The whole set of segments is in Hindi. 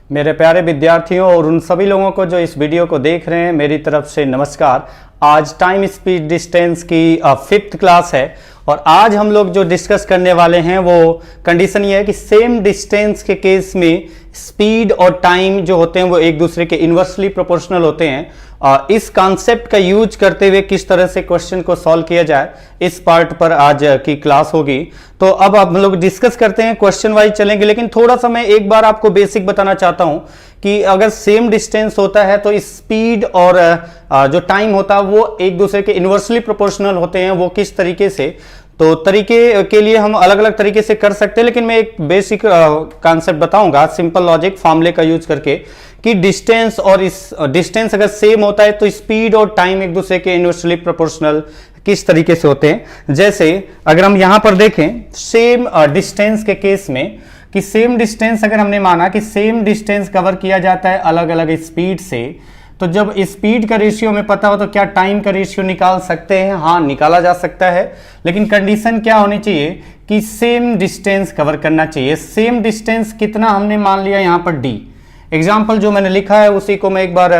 मेरे प्यारे विद्यार्थियों और उन सभी लोगों को जो इस वीडियो को देख रहे हैं, मेरी तरफ से नमस्कार। आज टाइम स्पीड डिस्टेंस की 5th क्लास है और आज हम लोग जो डिस्कस करने वाले हैं वो कंडीशन ये है कि सेम डिस्टेंस के केस में स्पीड और टाइम जो होते हैं वो एक दूसरे के इन्वर्सली प्रोपोर्शनल होते हैं। इस कॉन्सेप्ट का यूज करते हुए किस तरह से क्वेश्चन को सॉल्व किया जाए, इस पार्ट पर आज की क्लास होगी। तो अब हम लोग डिस्कस करते हैं, क्वेश्चन वाइज चलेंगे, लेकिन थोड़ा सा मैं एक बार आपको बेसिक बताना चाहता हूं कि अगर सेम डिस्टेंस होता है तो स्पीड और जो टाइम होता है वो एक दूसरे के इन्वर्सली प्रोपोर्शनल होते हैं। वो किस तरीके से, तो तरीके के लिए हम अलग अलग तरीके से कर सकते हैं, लेकिन मैं एक बेसिक कॉन्सेप्ट बताऊंगा सिंपल लॉजिक फॉर्मूले का यूज करके कि डिस्टेंस और इस डिस्टेंस अगर सेम होता है तो स्पीड और टाइम एक दूसरे के इन्वर्सली प्रोपोर्शनल किस तरीके से होते हैं। जैसे अगर हम यहां पर देखें सेम डिस्टेंस के केस में कि सेम डिस्टेंस अगर हमने माना कि सेम डिस्टेंस कवर किया जाता है अलग अलग स्पीड से, तो जब स्पीड का रेशियो हमें पता हो तो क्या टाइम का रेशियो निकाल सकते हैं? हाँ, निकाला जा सकता है, लेकिन कंडीशन क्या होनी चाहिए कि सेम डिस्टेंस कवर करना चाहिए। सेम डिस्टेंस कितना हमने मान लिया यहाँ पर d। एग्जाम्पल जो मैंने लिखा है उसी को मैं एक बार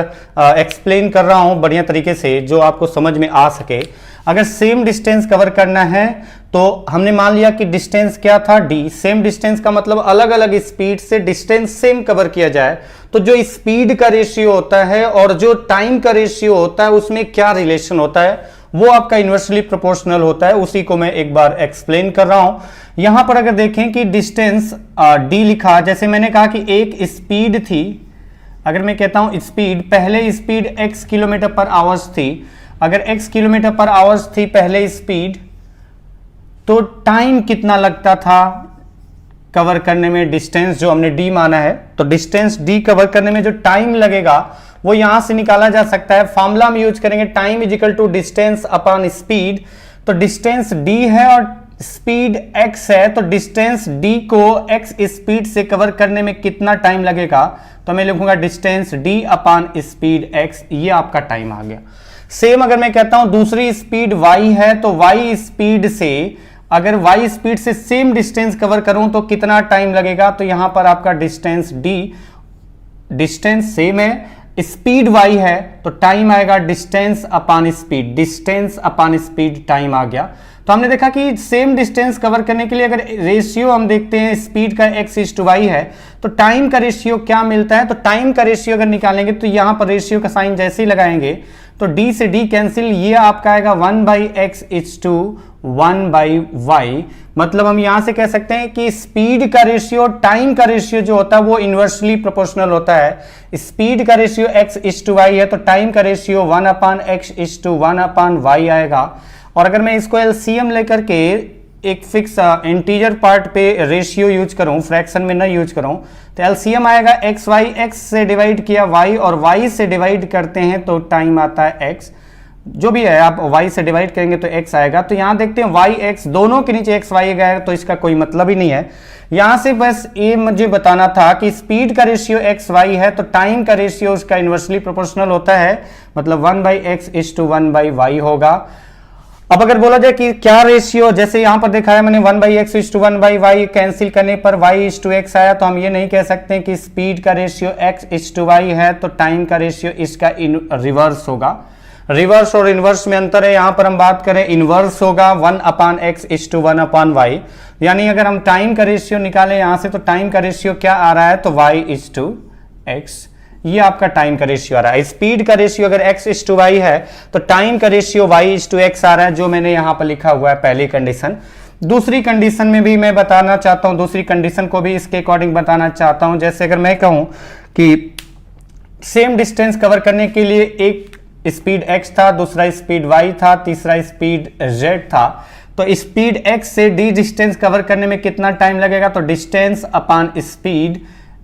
एक्सप्लेन कर रहा हूं बढ़िया तरीके से जो आपको समझ में आ सके। अगर सेम डिस्टेंस कवर करना है तो हमने मान लिया कि डिस्टेंस क्या था d। सेम डिस्टेंस का मतलब अलग अलग स्पीड से डिस्टेंस सेम कवर किया जाए, तो जो स्पीड का रेशियो होता है और जो टाइम का रेशियो होता है उसमें क्या रिलेशन होता है, वो आपका इन्वर्सली प्रोपोर्शनल होता है। उसी को मैं एक बार एक्सप्लेन कर रहा हूं। यहां पर अगर देखें कि डिस्टेंस d लिखा, जैसे मैंने कहा कि एक स्पीड थी, अगर मैं कहता हूं स्पीड, पहले speed x kilometre per hours थी, अगर x किलोमीटर पर आवर्स थी पहले स्पीड, तो टाइम कितना लगता था कवर करने में डिस्टेंस जो हमने d माना है, तो डिस्टेंस d कवर करने में जो टाइम लगेगा वो यहां से निकाला जा सकता है। फॉर्मूला हम यूज करेंगे time is equal to distance upon speed. तो डिस्टेंस d है और स्पीड x है, तो डिस्टेंस d को x स्पीड से कवर करने में कितना टाइम लगेगा, तो मैं लिखूंगा distance d upon speed x, ये आपका टाइम आ गया। सेम अगर मैं कहता हूं दूसरी स्पीड y है, तो y स्पीड से अगर y स्पीड से सेम डिस्टेंस कवर करूं तो कितना टाइम लगेगा, तो यहां पर आपका डिस्टेंस d, डिस्टेंस सेम है, स्पीड y है, तो टाइम आएगा distance upon speed, distance upon speed time आ गया। तो हमने देखा कि सेम डिस्टेंस कवर करने के लिए अगर रेशियो हम देखते हैं स्पीड का x/y है, तो टाइम का रेशियो क्या मिलता है, तो टाइम का रेशियो अगर निकालेंगे तो यहां पर रेशियो का साइन जैसे ही लगाएंगे तो d से d कैंसिल, ये आपका आएगा 1/x/1/y। मतलब हम यहां से कह सकते हैं कि स्पीड का रेशियो टाइम का रेशियो जो होता है वो इन्वर्सली प्रोपोर्शनल होता है। स्पीड का रेशियो x/y है तो टाइम का रेशियो 1/x/1/y आएगा। और अगर मैं इसको एलसीएम लेकर के एक फिक्स इंटीजर पार्ट पे रेशियो यूज करूं, फ्रैक्शन में ना यूज करूं, तो एलसीएम आएगा xy, x से डिवाइड किया y और y से डिवाइड करते हैं तो टाइम आता है x। जो भी है आप y से डिवाइड करेंगे तो x आएगा। तो यहां देखते हैं y x दोनों के नीचे x y गया, तो इसका कोई मतलब ही नहीं है। यहां से बस ये मुझे बताना था कि स्पीड का रेशियो x y है तो टाइम का रेशियो उसका इन्वर्सली प्रोपोर्शनल होता है, मतलब 1/x/1/y होगा। अब अगर बोला जाए कि क्या रेशियो, जैसे यहां पर देखा है मैंने 1/x/1/y कैंसिल करने पर y/x आया, तो हम ये नहीं कह सकते कि स्पीड का रेशियो x/y है तो टाइम का रेशियो इसका रिवर्स होगा। रिवर्स और इनवर्स में अंतर है, यहां पर हम बात करें इनवर्स होगा 1/x/1/y। यानी अगर हम टाइम का रेशियो निकालें यहां से, तो टाइम का रेशियो क्या आ रहा है, तो y/x, ये आपका टाइम का रेशियो आ रहा है। स्पीड का रेशियो अगर x/y है तो टाइम का रेशियो y/x आ रहा है, जो मैंने यहां पर लिखा हुआ है पहली कंडीशन। दूसरी कंडीशन में भी मैं बताना चाहता हूं, दूसरी कंडीशन को भी इसके अकॉर्डिंग बताना चाहता हूं। जैसे अगर मैं कहूं कि सेम डिस्टेंस कवर करने के लिए एक स्पीड x था, दूसरा स्पीड y था, तीसरा स्पीड z था, तो स्पीड x से d डिस्टेंस कवर करने में कितना टाइम लगेगा, तो डिस्टेंस अपॉन स्पीड,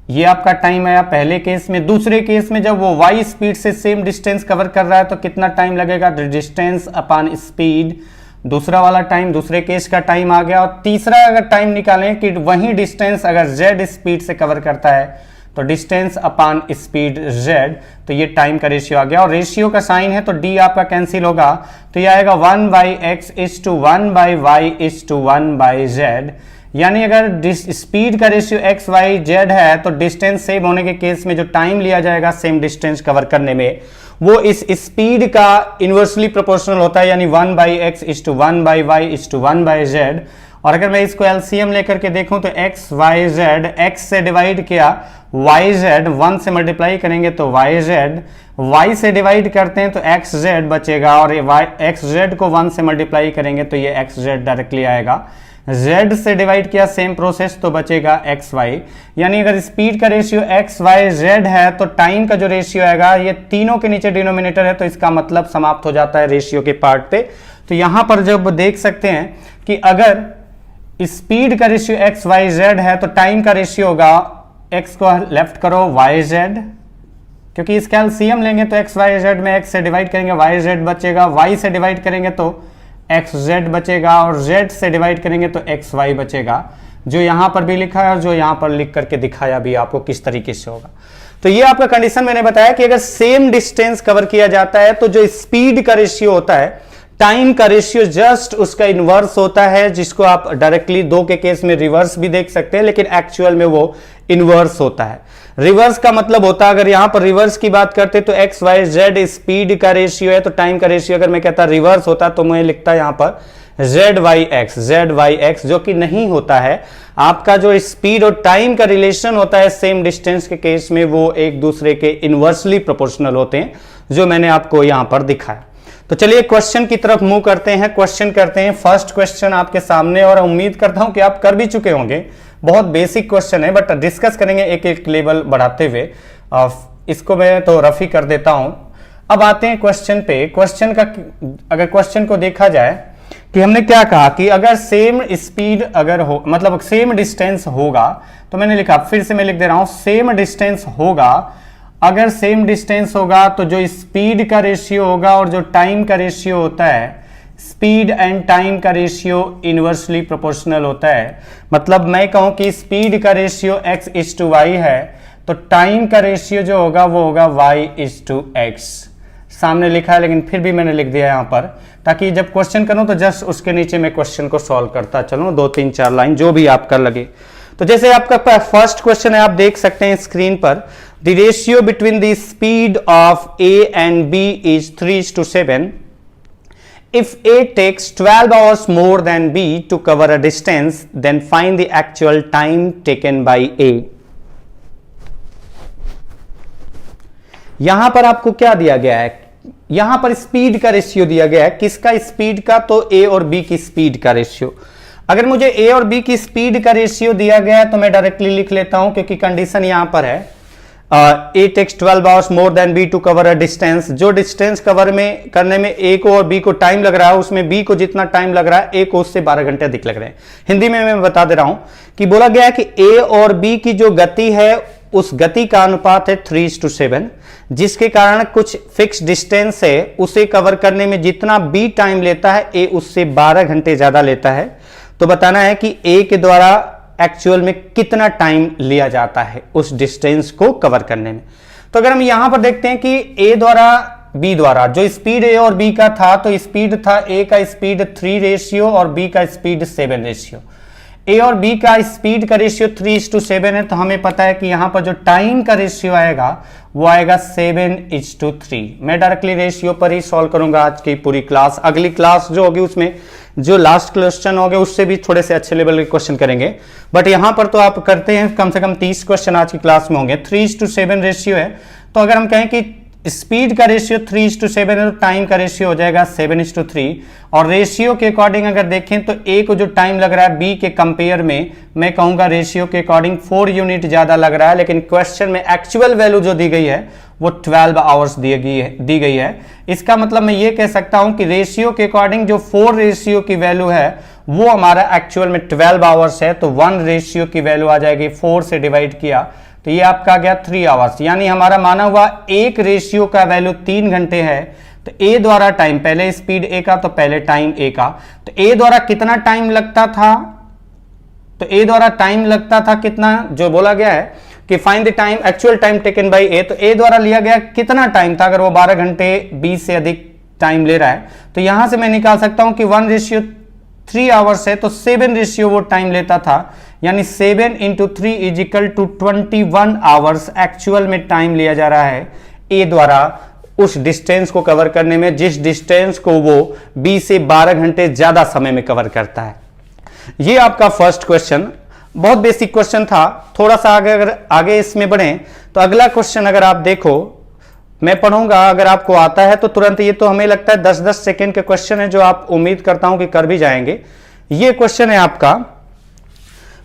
ये आपका टाइम आया पहले केस में। दूसरे केस में जब वो y स्पीड से सेम डिस्टेंस कवर कर रहा है तो कितना टाइम लगेगा, डिस्टेंस अपॉन स्पीड, दूसरा वाला टाइम, दूसरे केस का टाइम आ गया। और तीसरा अगर टाइम निकालें कि वही डिस्टेंस अगर z स्पीड से कवर करता है तो डिस्टेंस अपॉन स्पीड z, तो ये टाइम का रेशियो आ गया। और रेशियो का साइन है तो d आपका कैंसिल होगा, तो ये आएगा 1/x/1/y/1/z। यानी अगर स्पीड का रेशियो एक्स वाई जेड है तो डिस्टेंस सेम होने के केस में जो टाइम लिया जाएगा सेम डिस्टेंस कवर करने में वो इस स्पीड का इनवर्सली प्रोपोर्शनल होता है, यानी 1/x/1/y/1/z। और अगर मैं इसको एलसीएम लेकर के देखूं तो एक्स वाई जेड, एक्स से डिवाइड किया वाई जेड, 1 से मल्टीप्लाई करेंगे तो वाई जेड, वाई से डिवाइड करते हैं तो एक्स जेड बचेगा, और एक्स जेड को 1 से मल्टीप्लाई करेंगे तो ये एक्स जेड डायरेक्टली आएगा। z से डिवाइड किया सेम प्रोसेस तो बचेगा एक्स वाई। यानी अगर स्पीड का रेशियो एक्स वाई जेड है तो टाइम का जो रेशियो आएगा, ये तीनों के नीचे डिनोमिनेटर है तो इसका मतलब समाप्त हो जाता है रेशियो के पार्ट पे। तो यहां पर जब देख सकते हैं कि अगर स्पीड का रेशियो एक्स वाई जेड है तो टाइम का रेशियो होगा, एक्स को लेफ्ट करो वाई जेड, क्योंकि इसका एलसीएम लेंगे तो एक्स वाई जेड में एक्स से डिवाइड करेंगे वाई जेड बचेगा, वाई से डिवाइड करेंगे तो एक्स जेड बचेगा, और जेड से डिवाइड करेंगे तो एक्स वाई बचेगा, जो यहां पर भी लिखा है और जो यहां पर लिख करके दिखाया भी आपको किस तरीके से होगा। तो ये आपका कंडीशन मैंने बताया कि अगर सेम डिस्टेंस कवर किया जाता है तो जो स्पीड का रेशियो होता है, टाइम का रेशियो जस्ट उसका इनवर्स होता है, जिसको आप डायरेक्टली दो के केस में रिवर्स भी देख सकते हैं, लेकिन एक्चुअल में वो इनवर्स होता है। रिवर्स का मतलब होता है, अगर यहां पर रिवर्स की बात करते तो एक्स वाई जेड स्पीड का रेशियो है, तो टाइम का रेशियो अगर मैं कहता रिवर्स होता तो मैं लिखता यहां पर जेड वाई एक्स, जो कि नहीं होता है। आपका जो स्पीड और टाइम का रिलेशन होता है सेम डिस्टेंस के केस में वो एक दूसरे के इनवर्सली प्रोपोर्शनल होते हैं, जो मैंने आपको यहां पर दिखाया। तो चलिए क्वेश्चन की तरफ मूव करते हैं, क्वेश्चन करते हैं। फर्स्ट क्वेश्चन आपके सामने, और उम्मीद करता हूं कि आप कर भी चुके होंगे। बहुत बेसिक क्वेश्चन है बट डिस्कस करेंगे एक एक लेवल बढ़ाते हुए। इसको मैं तो रफ ही कर देता हूं। अब आते हैं क्वेश्चन पे। क्वेश्चन का अगर क्वेश्चन को देखा जाए कि हमने क्या कहा कि अगर सेम स्पीड अगर हो, मतलब सेम डिस्टेंस होगा, तो मैंने लिखा, फिर से मैं लिख दे रहा हूं, सेम डिस्टेंस होगा। अगर सेम डिस्टेंस होगा तो जो स्पीड का रेशियो होगा और जो टाइम का रेशियो होता है, स्पीड एंड टाइम का रेशियो इनवर्सली प्रोपोर्शनल होता है। मतलब मैं कहूं कि स्पीड का रेशियो x/y है तो टाइम का रेशियो जो होगा वो होगा y/x। सामने लिखा है लेकिन फिर भी मैंने लिख दिया यहां पर, ताकि जब क्वेश्चन करूं तो जस्ट उसके नीचे मैं क्वेश्चन को सॉल्व करता चलूं, 2-3-4 लाइन जो भी आपका लगे। तो जैसे आपका फर्स्ट क्वेश्चन है, आप देख सकते हैं स्क्रीन पर, the ratio between the speed of A and B is 3:7। If A takes 12 hours more than B to cover a distance, then find the actual time taken by A. यहां पर आपको क्या दिया गया है, यहां पर स्पीड का रेशियो दिया गया है। किसका स्पीड का, तो A और B की स्पीड का रेशियो। अगर मुझे A और B की स्पीड का रेशियो दिया गया है तो मैं डायरेक्टली लिख लेता हूं, क्योंकि कंडीशन यहां पर है A takes 12 hours more than B to cover a distance। जो डिस्टेंस कवर में करने में A को और B को टाइम लग रहा है, उसमें B को जितना टाइम लग रहा है A को उससे 12 घंटे अधिक लग रहे हैं। हिंदी में मैं बता दे रहा हूं कि बोला गया है कि A और B की जो गति है उस गति का अनुपात है 3:7, जिसके कारण कुछ फिक्स डिस्टेंस है उसे कवर करने में जितना B टाइम लेता है A उससे 12 घंटे ज्यादा लेता है। तो बताना है कि A के द्वारा एक्चुअल में कितना टाइम लिया जाता है उस डिस्टेंस को कवर करने में। तो अगर हम यहां पर देखते हैं कि A द्वारा B द्वारा जो स्पीड A और B का था, तो स्पीड था A का स्पीड 3 रेशियो और B का स्पीड 7 रेशियो। A और B का स्पीड का रेशियो 3:7 है, तो हमें पता है कि यहां पर जो टाइम का रेशियो आएगा वो आएगा 7:3। मैं डायरेक्टली रेशियो पर ही सॉल्व करूंगा आज की पूरी क्लास। अगली क्लास जो होगी उसमें जो लास्ट क्वेश्चन होंगे उससे भी थोड़े से अच्छे लेवल के क्वेश्चन करेंगे, बट यहां पर तो आप करते हैं कम से कम 30 क्वेश्चन आज की क्लास में होंगे। 3:7 रेशियो है, तो अगर हम कहें कि स्पीड का रेशियो 3:7 है तो टाइम का रेशियो हो जाएगा 7:3। और रेशियो के अकॉर्डिंग अगर देखें तो ए को जो टाइम लग रहा है बी के कंपेयर में, मैं कहूंगा रेशियो के अकॉर्डिंग 4 यूनिट ज्यादा लग रहा है, लेकिन क्वेश्चन में एक्चुअल वैल्यू जो दी गई है वो 12 आवर्स दी गई है। इसका मतलब मैं ये कह सकता हूं कि रेशियो के अकॉर्डिंग जो 4 रेशियो की वैल्यू है वो हमारा एक्चुअल में 12 आवर्स है, तो 1 रेशियो की वैल्यू आ जाएगी 4 से डिवाइड किया तो ये आपका आ गया 3 आवर्स। यानी हमारा माना हुआ एक रेशियो का वैल्यू 3 घंटे है। तो ए द्वारा टाइम, पहले स्पीड ए का तो पहले टाइम ए का, तो ए द्वारा कितना टाइम लगता था, तो ए द्वारा टाइम लगता था कितना, जो बोला गया है कि find the time actual time taken by A, तो ए द्वारा लिया गया कितना टाइम था। अगर वो 12 घंटे 20 से अधिक टाइम ले रहा है तो यहां से मैं निकाल सकता हूं कि 1 3 आवर्स है तो 7 रेशियो वो टाइम लेता था, यानी 7 into 3 is equal to 21 hours actual में टाइम लिया जा रहा है ए द्वारा उस डिस्टेंस को कवर करने में, जिस डिस्टेंस को वो 20 से 12 घंटे ज्यादा समय में कवर करता है। ये आपका फर्स्ट क्वेश्चन बहुत बेसिक क्वेश्चन था। थोड़ा सा अगर आगे इसमें बढ़े तो अगला क्वेश्चन अगर आप देखो, मैं पढ़ूंगा, अगर आपको आता है तो तुरंत, ये तो हमें लगता है 10-10 सेकेंड के क्वेश्चन है जो आप उम्मीद करता हूं कि कर भी जाएंगे। ये क्वेश्चन है आपका,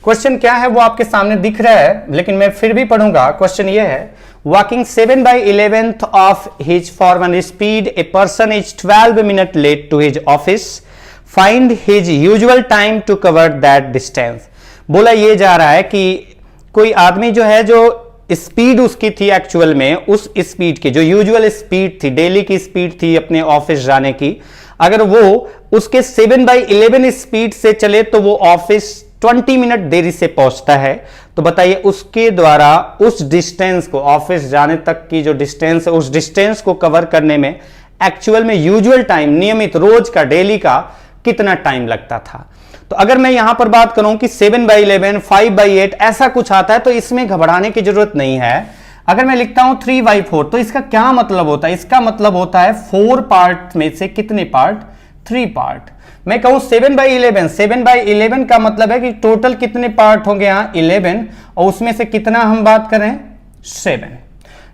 क्वेश्चन क्या है वो आपके सामने दिख रहा है लेकिन मैं फिर भी पढ़ूंगा। क्वेश्चन ये है, walking 7/11 of his formal speed a person is 12 minute late to his office, find his usual time to cover that distance. बोला ये जा रहा है कि कोई आदमी जो है, जो स्पीड उसकी थी एक्चुअल में, उस स्पीड की जो यूजुअल स्पीड थी, डेली की स्पीड थी अपने ऑफिस जाने की, अगर वो उसके 7/11 स्पीड से चले तो वो ऑफिस 20 मिनट देरी से पहुंचता है। तो बताइए उसके द्वारा उस डिस्टेंस को, ऑफिस जाने तक की जो डिस्टेंस है, उस डिस्टेंस को कवर करने में एक्चुअल में यूजुअल टाइम, नियमित रोज का, डेली का कितना टाइम लगता था। तो अगर मैं यहां पर बात करूं कि 7/11, 5/8 ऐसा कुछ आता है तो इसमें घबराने की जरूरत नहीं है। अगर मैं लिखता हूं 3/4 तो इसका क्या मतलब होता है? इसका मतलब होता है 4 पार्ट में से कितने पार्ट? 3 पार्ट। मैं कहूं 7/11, 7/11 का मतलब है कि टोटल कितने पार्ट होंगे यहां? 11, और उसमें से कितना हम बात करें? 7।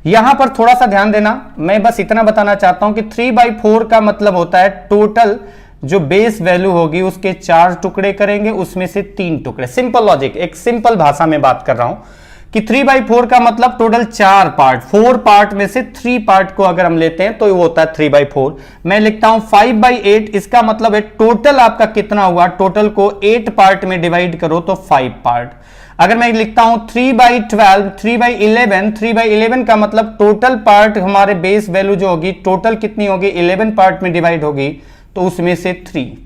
यहां पर थोड़ा सा ध्यान देना, मैं बस इतना बताना चाहता हूं कि 3/4 का मतलब होता है टोटल जो बेस वैल्यू होगी उसके 4 टुकड़े करेंगे, उसमें से 3 टुकड़े। सिंपल लॉजिक, एक सिंपल भाषा में बात कर रहा हूं कि 3/4 का मतलब टोटल 4 पार्ट, 4 पार्ट में से 3 पार्ट को अगर हम लेते हैं तो वो होता है 3/4। मैं लिखता हूं 5/8, इसका मतलब है टोटल आपका कितना हुआ? टोटल को 8 पार्ट में डिवाइड करो तो 5 पार्ट। अगर मैं लिखता हूं 3/12, 3/11, 3/11 का मतलब टोटल पार्ट हमारे बेस वैल्यू जो होगी टोटल कितनी होगी? 11 पार्ट में डिवाइड होगी तो उसमें से 3।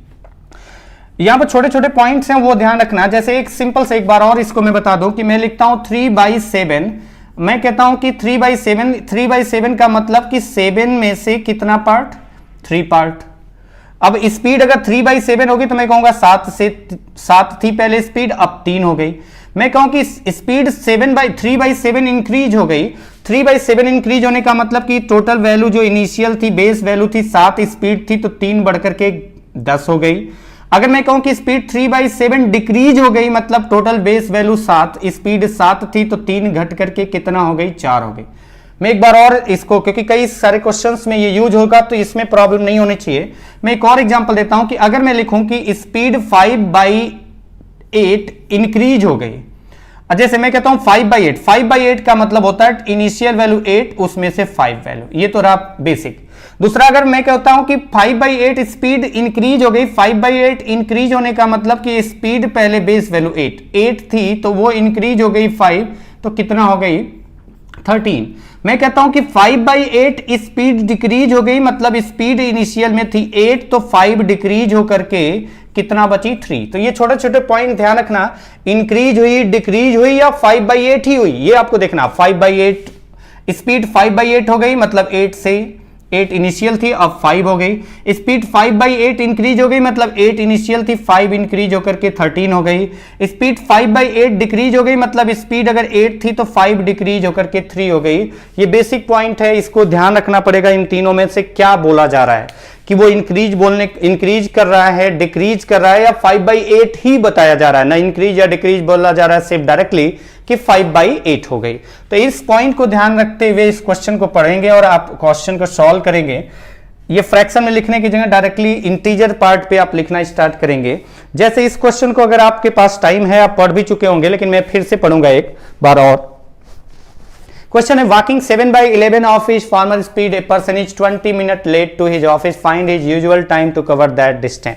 यहां पर छोटे छोटे पॉइंट्स हैं वो ध्यान रखना। जैसे एक सिंपल से एक बार और इसको मैं बता दूं कि मैं लिखता हूं 3/7, मैं कहता हूं कि 3/7 का मतलब कि 7 में से कितना पार्ट? 3 पार्ट। अब स्पीड अगर 3/7 होगी तो मैं कहूंगा 7 थी पहले स्पीड, अब 3 हो गई। मैं कहूं कि स्पीड 3/7 इंक्रीज हो गई। 3/7 इंक्रीज होने का मतलब कि टोटल वैल्यू जो इनिशियल थी, बेस वैल्यू थी 7 स्पीड थी, तो 3 बढ़कर के 10 हो गई। अगर मैं कहूं कि स्पीड 3/7 डिक्रीज हो गई, मतलब टोटल बेस वैल्यू 7, स्पीड 7 थी तो 3 घट करके कितना हो गई? 4 हो गई। मैं एक बार और इसको, क्योंकि कई सारे क्वेश्चंस में ये यूज होगा तो इसमें प्रॉब्लम नहीं होनी चाहिए, मैं एक और एग्जांपल देता हूं कि अगर मैं लिखूं कि स्पीड 5/8 इंक्रीज हो गई, जैसे मैं कहता हूं 5/8 का मतलब होता है इनिशियल वैल्यू 8, उसमें से 5 वैल्यू, ये तो रहा बेसिक। दूसरा अगर मैं कहता हूं कि 5/8 स्पीड इंक्रीज हो गई, 5/8 इंक्रीज होने का मतलब कि स्पीड पहले बेस वैल्यू 8 थी तो वो इंक्रीज हो गई 5, तो कितना हो गई? 13। मैं कहता हूं कि 5/8 स्पीड डिक्रीज हो गई, मतलब स्पीड इनिशियल में थी 8 तो 5 डिक्रीज होकर के कितना बची? 3। तो ये छोटे छोटे पॉइंट ध्यान रखना, इंक्रीज हुई, डिक्रीज हुई या 5/8 ही हुई, ये आपको देखना। 5/8 स्पीड 5/8 हो गई, मतलब 8 से 8 इनिशियल थी, अब 5 हो गई। स्पीड 5/8 इंक्रीज हो गई, मतलब 8 इनिशियल थी, 5 इंक्रीज होकर के 13 हो गई। स्पीड 5/8 डिक्रीज हो गई, मतलब स्पीड अगर 8 थी तो 5 डिक्रीज होकर के 3 हो गई। ये बेसिक पॉइंट है, इसको ध्यान रखना पड़ेगा। इन तीनों में से क्या बोला जा रहा है कि वो इंक्रीज कर रहा है, डिक्रीज कर रहा है, या 5/8 ही बताया जा रहा है, ना इंक्रीज या डिक्रीज बोला जा रहा है सिर्फ डायरेक्टली कि 5/8 हो गई। तो इस पॉइंट को ध्यान रखते हुए इस क्वेश्चन को पढ़ेंगे और आप क्वेश्चन को सॉल्व करेंगे। ये फ्रैक्शन में लिखने की जगह डायरेक्टली इंटीजर पार्ट पे आप लिखना स्टार्ट करेंगे। जैसे इस क्वेश्चन को अगर आपके पास टाइम है, आप पढ़ भी चुके होंगे, लेकिन मैं फिर से पढ़ूंगा एक बार और। क्वेश्चन है, walking 7/11 of his formal speed a person is 20 minute late to his office, find his usual time to cover that distance.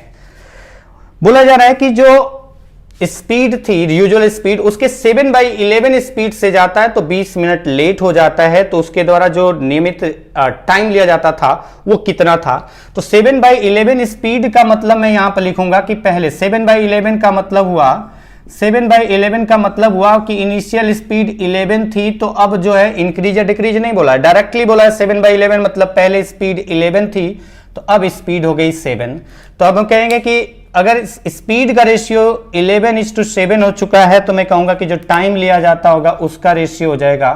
बोला जा रहा है कि जो स्पीड थी, यूजुअल स्पीड, उसके 7/11 स्पीड से जाता है तो 20 मिनट लेट हो जाता है, तो उसके द्वारा जो नियमित टाइम लिया जाता था वो कितना था? तो 7/11 स्पीड का मतलब मैं यहां पर लिखूंगा कि पहले 7/11 का मतलब हुआ, 7/11 का मतलब हुआ कि इनिशियल स्पीड 11 थी, तो अब जो है इंक्रीज या डिक्रीज नहीं बोला, डायरेक्टली बोला है 7/11 मतलब पहले स्पीड 11 थी तो अब स्पीड हो गई 7। तो अब हम कहेंगे कि अगर स्पीड का रेशियो 11:7 हो चुका है तो मैं कहूंगा कि जो टाइम लिया जाता होगा उसका रेशियो हो जाएगा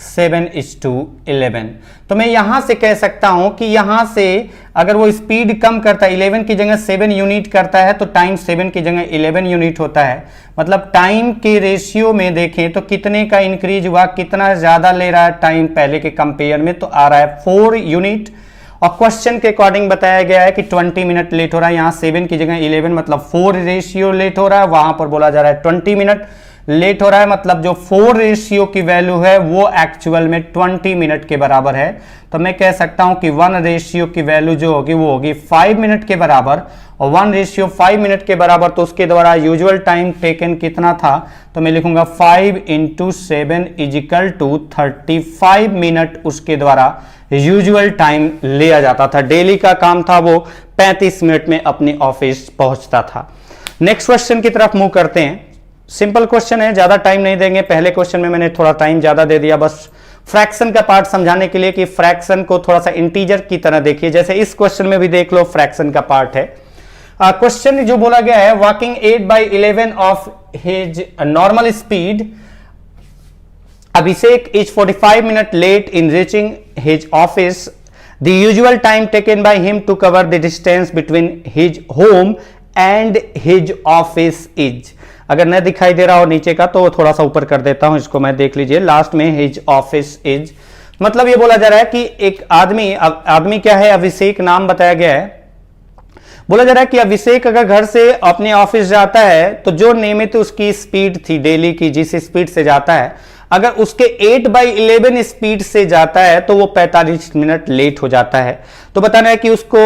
7:11। तो मैं यहां से कह सकता हूं कि यहां से अगर वो स्पीड कम करता है, 11 की जगह 7 यूनिट करता है, तो टाइम 7 की जगह 11 यूनिट होता है। मतलब टाइम के रेशियो में देखें तो कितने का इंक्रीज हुआ, कितना ज्यादा ले रहा है टाइम पहले के कंपेयर में, तो आ रहा है 4 यूनिट। और क्वेश्चन के अकॉर्डिंग बताया गया है कि 20 मिनट लेट हो रहा है। यहाँ 7 की जगह 11 मतलब 4 रेशियो लेट हो रहा है, वहां पर बोला जा रहा है 20 मिनट लेट हो रहा है। मतलब जो 4 रेशियो की वैल्यू है वो एक्चुअल में 20 मिनट के बराबर है। तो मैं कह सकता हूं कि 1 रेशियो की वैल्यू जो होगी वो होगी 5 मिनट के बराबर। और 1 रेशियो 5 मिनट के बराबर, तो उसके द्वारा यूजुअल टाइम टेकन कितना था, तो मैं लिखूंगा 5 × 7 = 35 मिनट उसके द्वारा यूजुअल टाइम लिया जाता था। डेली का काम था, वो 35 मिनट में अपने ऑफिस पहुंचता था। नेक्स्ट क्वेश्चन की तरफ मूव करते हैं। सिंपल क्वेश्चन है, ज्यादा टाइम नहीं देंगे। पहले क्वेश्चन में मैंने थोड़ा टाइम ज्यादा दे दिया बस फ्रैक्शन का पार्ट समझाने के लिए कि फ्रैक्शन को थोड़ा सा इंटीजर की तरह देखिए। जैसे इस क्वेश्चन में भी देख लो, फ्रैक्शन का पार्ट है। क्वेश्चन जो बोला गया है, walking 8/11 of his normal speed, Abhishek is 45 minutes late in reaching his office. The usual time taken by him to cover the distance between his home and his office is. अगर न दिखाई दे रहा हो नीचे का तो थोड़ा सा ऊपर कर देता हूं, इसको मैं देख लीजिए। लास्ट में his office is, मतलब ये बोला जा रहा है कि एक आदमी क्या है, अभिषेक नाम बताया गया है। बोला जा रहा है कि अभिषेक अगर घर से अपने ऑफिस जाता है तो जो नियमित उसकी स्पीड थी डेली की, जिस स्पीड से जाता है, अगर उसके 8/11 स्पीड से जाता है तो वो 45 मिनट लेट हो जाता है। तो बताना है कि उसको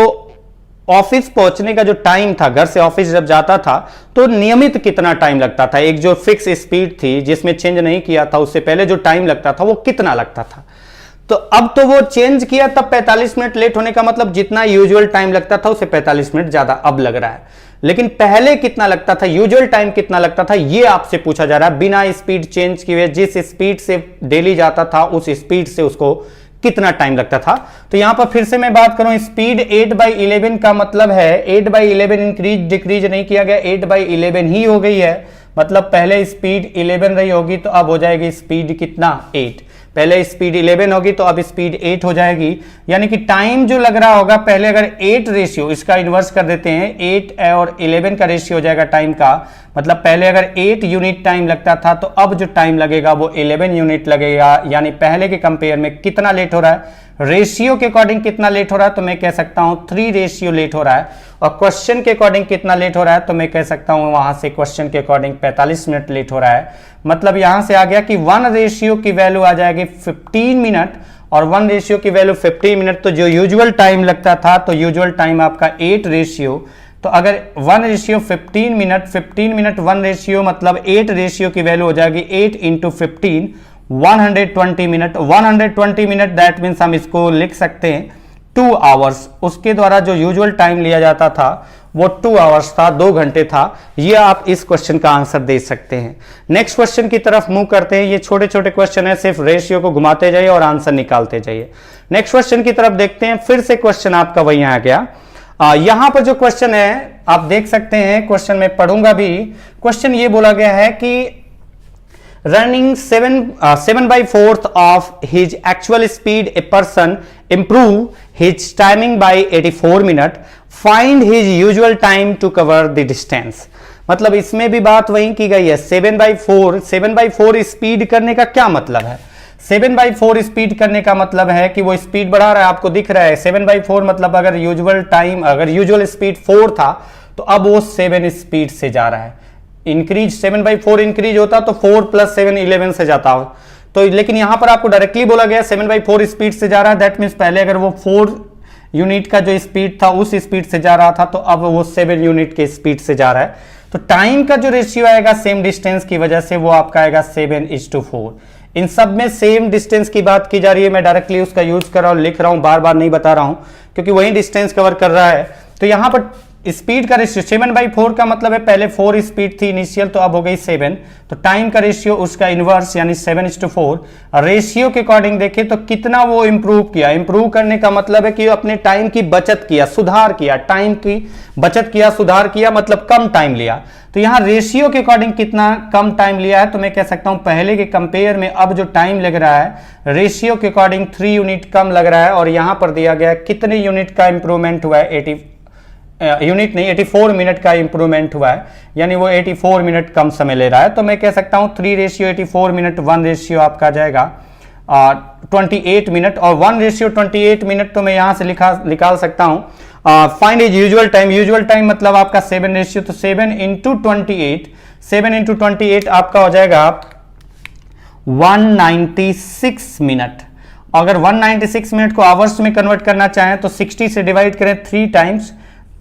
ऑफिस पहुंचने का जो टाइम था, घर से ऑफिस जब जाता था तो नियमित कितना टाइम लगता था। एक जो फिक्स स्पीड थी जिसमें चेंज नहीं किया था, उससे पहले जो टाइम लगता था वो कितना लगता था। तो अब तो वो चेंज किया, तब 45 मिनट लेट होने का मतलब जितना यूजुअल टाइम लगता था उससे 45 मिनट ज्यादा अब लग रहा है। लेकिन पहले कितना लगता था, यूजुअल टाइम कितना लगता था, ये आपसे पूछा जा रहा है। बिना स्पीड चेंज किए जिस स्पीड से डेली जाता था उस स्पीड से उसको कितना टाइम लगता था। तो यहां पर फिर से मैं बात करूं, स्पीड 8/11 का मतलब है 8/11 इंक्रीज डिक्रीज नहीं किया गया, 8/11 ही हो गई है। मतलब पहले स्पीड 11 रही होगी तो अब हो जाएगी स्पीड कितना, 8। पहले स्पीड 11 होगी तो अब स्पीड 8 हो जाएगी। यानी कि टाइम जो लग रहा होगा, पहले अगर 8 रेशियो, इसका इन्वर्स कर देते हैं, 8 और 11 का रेशियो हो जाएगा टाइम का। मतलब पहले अगर 8 यूनिट टाइम लगता था तो अब जो टाइम लगेगा वो 11 यूनिट लगेगा। यानी पहले के कंपेयर में कितना लेट हो रहा है, रेशियो के अकॉर्डिंग कितना लेट हो रहा है, तो मैं कह सकता हूं 3 रेशियो लेट हो रहा है। और क्वेश्चन के अकॉर्डिंग कितना लेट हो रहा है, तो मैं कह सकता हूं वहां से क्वेश्चन के अकॉर्डिंग 45 मिनट लेट हो रहा है। मतलब यहां से आ गया कि 1 रेशियो की वैल्यू आ जाएगी 15 मिनट और 1 रेशियो की वैल्यू 15 मिनट। तो जो यूजुअल टाइम लगता था तो यूजुअल टाइम आपका 8 रेशियो। तो अगर 1 रेशियो 15 मिनट, 15 मिनट 1 रेशियो मतलब 8 रेशियो की वैल्यू हो जाएगी 8 × 15, 120 मिनट। 120 मिनट दैट मीन्स हम इसको लिख सकते हैं 2 आवर्स। उसके द्वारा जो यूजुअल टाइम लिया जाता था वो 2 आवर्स था, 2 घंटे था। ये आप इस क्वेश्चन का आंसर दे सकते हैं। नेक्स्ट क्वेश्चन की तरफ मूव करते हैं। ये छोटे छोटे क्वेश्चन है, सिर्फ रेशियो को घुमाते जाइए और आंसर निकालते जाइए। नेक्स्ट क्वेश्चन की तरफ देखते हैं। फिर से क्वेश्चन आपका वही आ गया। यहां पर जो क्वेश्चन है आप देख सकते हैं, क्वेश्चन में पढ़ूंगा भी। क्वेश्चन ये बोला गया है कि running 7/4 of his actual speed a person improve his timing by 84 minute, find his usual time to cover the distance. मतलब इसमें भी बात वही की गई है। 7/4 स्पीड करने का क्या मतलब है, 7/4 स्पीड करने का मतलब है कि वो स्पीड बढ़ा रहा है, आपको दिख रहा है। 7/4 मतलब अगर यूजुअल स्पीड 4 था तो अब वो 7 स्पीड से जा रहा है। इंक्रीज 7/4 इंक्रीज होता तो 4 + 7 11 से जाता हो। तो लेकिन यहां पर आपको डायरेक्टली बोला गया 7/4 स्पीड से जा रहा है। दैट मीन्स पहले अगर वो 4 यूनिट का जो स्पीड था उस स्पीड से जा रहा था तो अब वो 7 यूनिट के स्पीड से जा रहा है। तो टाइम का जो रेशियो आएगा सेम डिस्टेंस की वजह से वो आपका आएगा 7:4। इन सब में सेम डिस्टेंस की बात की जा रही है। मैं डायरेक्टली उसका यूज कर रहा हूं, लिख रहा हूं, बार बार नहीं बता रहा हूं क्योंकि वही डिस्टेंस कवर कर रहा है। तो यहां पर स्पीड का रेशियो 7/4 का मतलब है पहले 4 स्पीड थी इनिशियल, तो अब हो गई 7, तो टाइम का रेशियो उसका इनवर्स यानी 7:4। रेशियो के अकॉर्डिंग देखें तो कितना वो इंप्रूव किया। इंप्रूव करने का मतलब है कि अपने टाइम की बचत किया, सुधार किया, टाइम की बचत किया, सुधार किया, मतलब कम टाइम लिया। तो यहां रेशियो के अकॉर्डिंग कितना कम टाइम लिया है, तो मैं कह सकता हूं पहले के कंपेयर में अब जो टाइम लग रहा है रेशियो के अकॉर्डिंग 3 यूनिट कम लग रहा है। और यहां पर दिया गया कितने यूनिट का इंप्रूवमेंट हुआ है, 84 मिनट का इंप्रूवमेंट हुआ है, यानी वो 84 मिनट कम समय ले रहा है। तो मैं कह सकता हूं 3:84 मिनट, 1 आपका जाएगा 28 मिनट, और 1:28 मिनट तो मैं यहां से निकाल सकता हूं। Find is usual time. Usual time मतलब आपका 7 तो 7 × 28, 7 × 28 आपका हो जाएगा 196 मिनट। अगर 196 मिनट को आवर्स में कन्वर्ट करना चाहें तो 60 से डिवाइड करें 3 टाइम्स,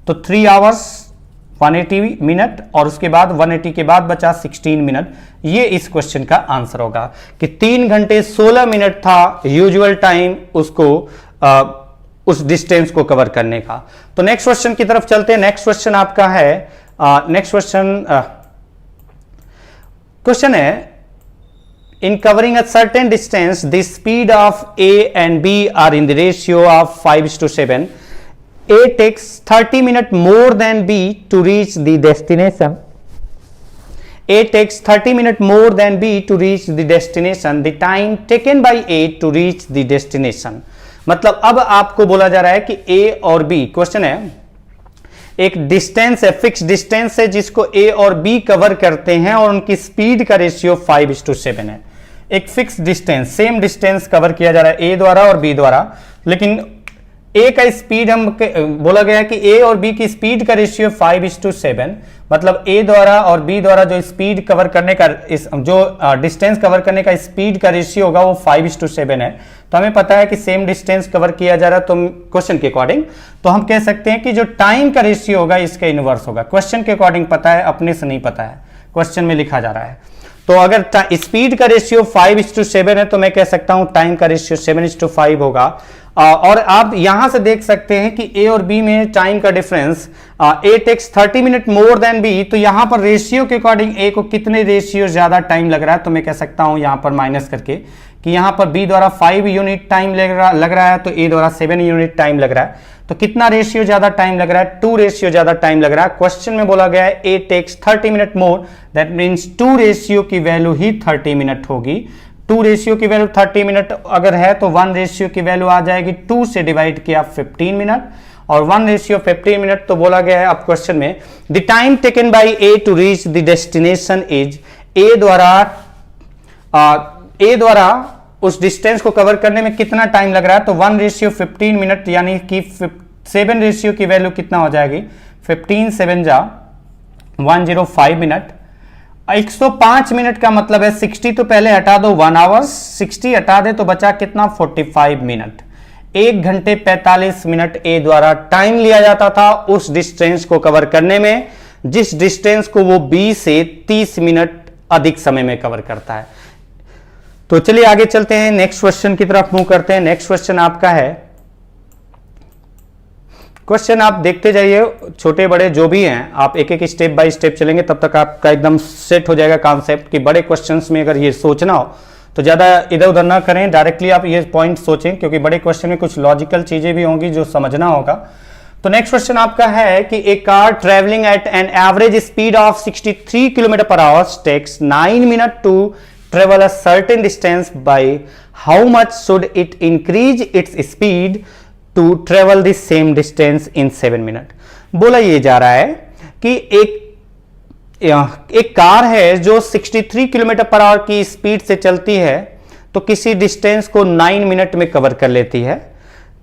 तो 3 आवर्स 180 मिनट, और उसके बाद 180 के बाद बचा 16 मिनट। ये इस क्वेश्चन का आंसर होगा कि 3 घंटे 16 मिनट था यूजुअल टाइम उसको उस डिस्टेंस को कवर करने का। तो नेक्स्ट क्वेश्चन की तरफ चलते हैं। नेक्स्ट क्वेश्चन आपका है, नेक्स्ट क्वेश्चन है, in covering a certain distance the speed of A and B are in the ratio of 5:7. A takes 30 minutes more than B to reach the destination. A takes 30 minutes more than B to reach the destination. The time taken by A to reach the destination. मतलब अब आपको बोला जा रहा है कि A और B, क्वेश्चन है एक डिस्टेंस है, फिक्स डिस्टेंस है जिसको A और B कवर करते हैं और उनकी स्पीड का रेशियो 5:7 है। एक fix distance, same distance cover किया जा रहा है A द्वारा और B द्वारा, लेकिन A का स्पीड हम बोला गया कि A और B की स्पीड का रेशियो 5:7, मतलब A द्वारा और B द्वारा जो स्पीड कवर करने का जो डिस्टेंस कवर करने का स्पीड का रेशियो होगा वो 5:7 है। तो हमें पता है कि सेम डिस्टेंस कवर किया जा रहा है, तो क्वेश्चन के अकॉर्डिंग तो हम कह सकते हैं कि जो टाइम का रेशियो होगा इसका इनवर्स होगा। क्वेश्चन के अकॉर्डिंग पता है, अपने से नहीं पता है, क्वेश्चन में लिखा जा रहा है। तो अगर स्पीड का रेशियो 5:7 है तो मैं कह सकता हूं टाइम का रेशियो 7:5 होगा। और आप यहां से देख सकते हैं कि A और B में टाइम का difference, A takes 30 minute more than B, तो यहां पर रेशियो के अकॉर्डिंग A को कितने रेशियो ज्यादा टाइम लग रहा है, तो मैं कह सकता हूं यहां पर माइनस करके कि यहां पर B द्वारा 5 यूनिट टाइम लग रहा है तो A द्वारा 7 यूनिट टाइम लग रहा है। तो कितना रेशियो ज्यादा टाइम लग रहा है, 2 रेशियो ज्यादा टाइम लग रहा है। क्वेश्चन में बोला गया है A takes 30 minute more, that means 2 ratio की वैल्यू ही 30 मिनट होगी। 2 रेशियो की वैल्यू 30 मिनट अगर है तो 1 रेशियो की वैल्यू आ जाएगी 2 से डिवाइड किया 15 मिनट, और 1:15 मिनट। तो बोला गया है अब क्वेश्चन में the time taken by A to reach the destination is, A द्वारा उस डिस्टेंस को कवर करने में कितना टाइम लग रहा है, तो 1:15 मिनट, यानी कि 7 रेशियो की वैल्यू कितना हो जाएगी, 15 7 जा 105 मिनट। 105 मिनट का मतलब है 60 तो पहले हटा दो, 1 आवर्स, 60 हटा दे तो बचा कितना, 45 मिनट। 1 घंटे 45 मिनट A द्वारा टाइम लिया जाता था उस डिस्टेंस को कवर करने में, जिस डिस्टेंस को वो B से 30 मिनट अधिक समय में कवर करता है। तो चलिए आगे चलते हैं, नेक्स्ट क्वेश्चन की तरफ मूव करते हैं। नेक्स्ट क्वेश्चन आपका है, क्वेश्चन आप देखते जाइए, छोटे बड़े जो भी हैं आप एक एक स्टेप बाय स्टेप चलेंगे तब तक आपका एकदम सेट हो जाएगा कॉन्सेप्ट कि बड़े क्वेश्चंस में अगर ये सोचना हो तो ज़्यादा इधर उधर ना करें, डायरेक्टली आप ये पॉइंट सोचें, क्योंकि बड़े क्वेश्चन में कुछ लॉजिकल चीज़ें भी होंगी जो समझना होगा। तो नेक्स्ट क्वेश्चन आपका है कि a car travelling at an average speed of 63 km/h takes 9 minute to travel a certain distance, by how much should it increase its speed to travel the same distance in 7 minutes। बोला ये जा रहा है कि एक कार है जो 63 km/h की स्पीड से चलती है तो किसी डिस्टेंस को 9 मिनट में कवर कर लेती है।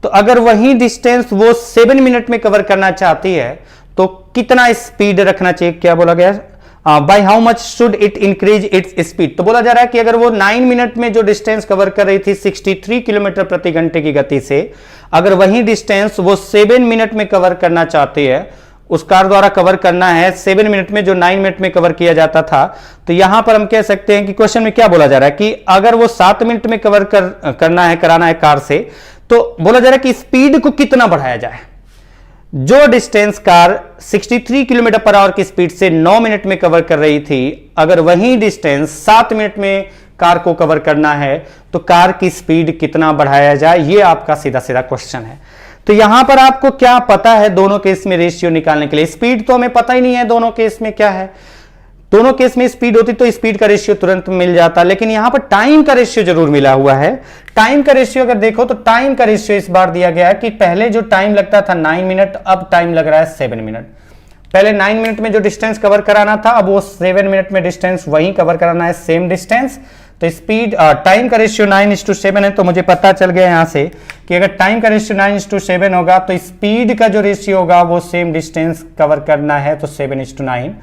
तो अगर वही डिस्टेंस वो 7 मिनट में कवर करना चाहती है तो कितना स्पीड रखना चाहिए, क्या बोला गया, by how much should it increase its speed. तो बोला जा रहा है कि अगर वो 9 मिनट में जो डिस्टेंस कवर कर रही थी 63 किलोमीटर प्रति घंटे की गति से, अगर वही डिस्टेंस वो 7 मिनट में कवर करना चाहती है, उस कार द्वारा कवर करना है 7 मिनट में जो 9 मिनट में कवर किया जाता था, तो यहां पर हम कह सकते हैं कि क्वेश्चन में क्या बोला जा रहा है कि अगर वो 7 मिनट में कवर कराना है कार से, तो बोला जा रहा है कि स्पीड को कितना बढ़ाया जाए। जो distance car 63 kilometre per our की स्पीड से 9 मिनट में कवर कर रही थी, अगर वही डिस्टेंस 7 मिनट में कार को कवर करना है तो कार की स्पीड कितना बढ़ाया जाए, ये आपका सीधा सीधा क्वेश्चन है। तो यहां पर आपको क्या पता है दोनों केस में रेशियो निकालने के लिए? स्पीड तो हमें पता ही नहीं है दोनों केस में क्या है। दोनों केस में स्पीड होती तो स्पीड का रेशियो तुरंत मिल जाता, लेकिन यहां पर टाइम का रेशियो जरूर मिला हुआ है। टाइम का रेशियो अगर देखो तो टाइम का रेशियो इस बार दिया गया है कि पहले जो टाइम लगता था 9 मिनट, अब टाइम लग रहा है 7 मिनट। पहले 9 मिनट में जो डिस्टेंस कवर कराना था, अब वो 7 मिनट में डिस्टेंस वही कवर कराना है, सेम डिस्टेंस। तो स्पीड टाइम का रेशियो 9:7 है, तो मुझे पता चल गया यहां से कि अगर टाइम का रेशियो 9:7 होगा तो स्पीड का जो रेशियो होगा वो सेम डिस्टेंस कवर करना है, तो 7:9।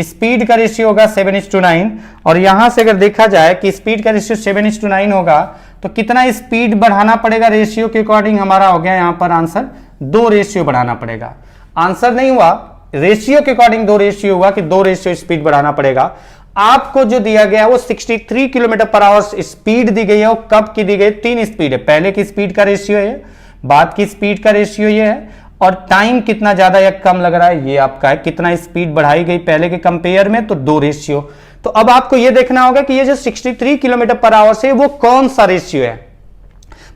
स्पीड का रेशियो होगा 7:9। और यहां से अगर देखा जाए कि स्पीड का रेशियो 7:9 होगा तो कितना स्पीड बढ़ाना पड़ेगा रेशियो के अकॉर्डिंग? हमारा हो गया यहां पर आंसर 2 रेशियो बढ़ाना पड़ेगा। आंसर नहीं हुआ, रेशियो के अकॉर्डिंग 2 रेशियो हुआ कि 2 रेशियो स्पीड बढ़ाना पड़ेगा। आपको जो दिया गया वो 63 किलोमीटर पर आवर स्पीड दी गई है। वो कब की दी गई? 3 स्पीड है, पहले की स्पीड का रेशियो है, बाद की स्पीड का रेशियो ये है, और टाइम कितना ज्यादा या कम लग रहा है ये आपका है। कितना स्पीड बढ़ाई गई पहले के कंपेयर में, तो 2 रेशियो। तो अब आपको ये देखना होगा कि ये जो 63 किलोमीटर पर आवर से वो कौन सा रेशियो है,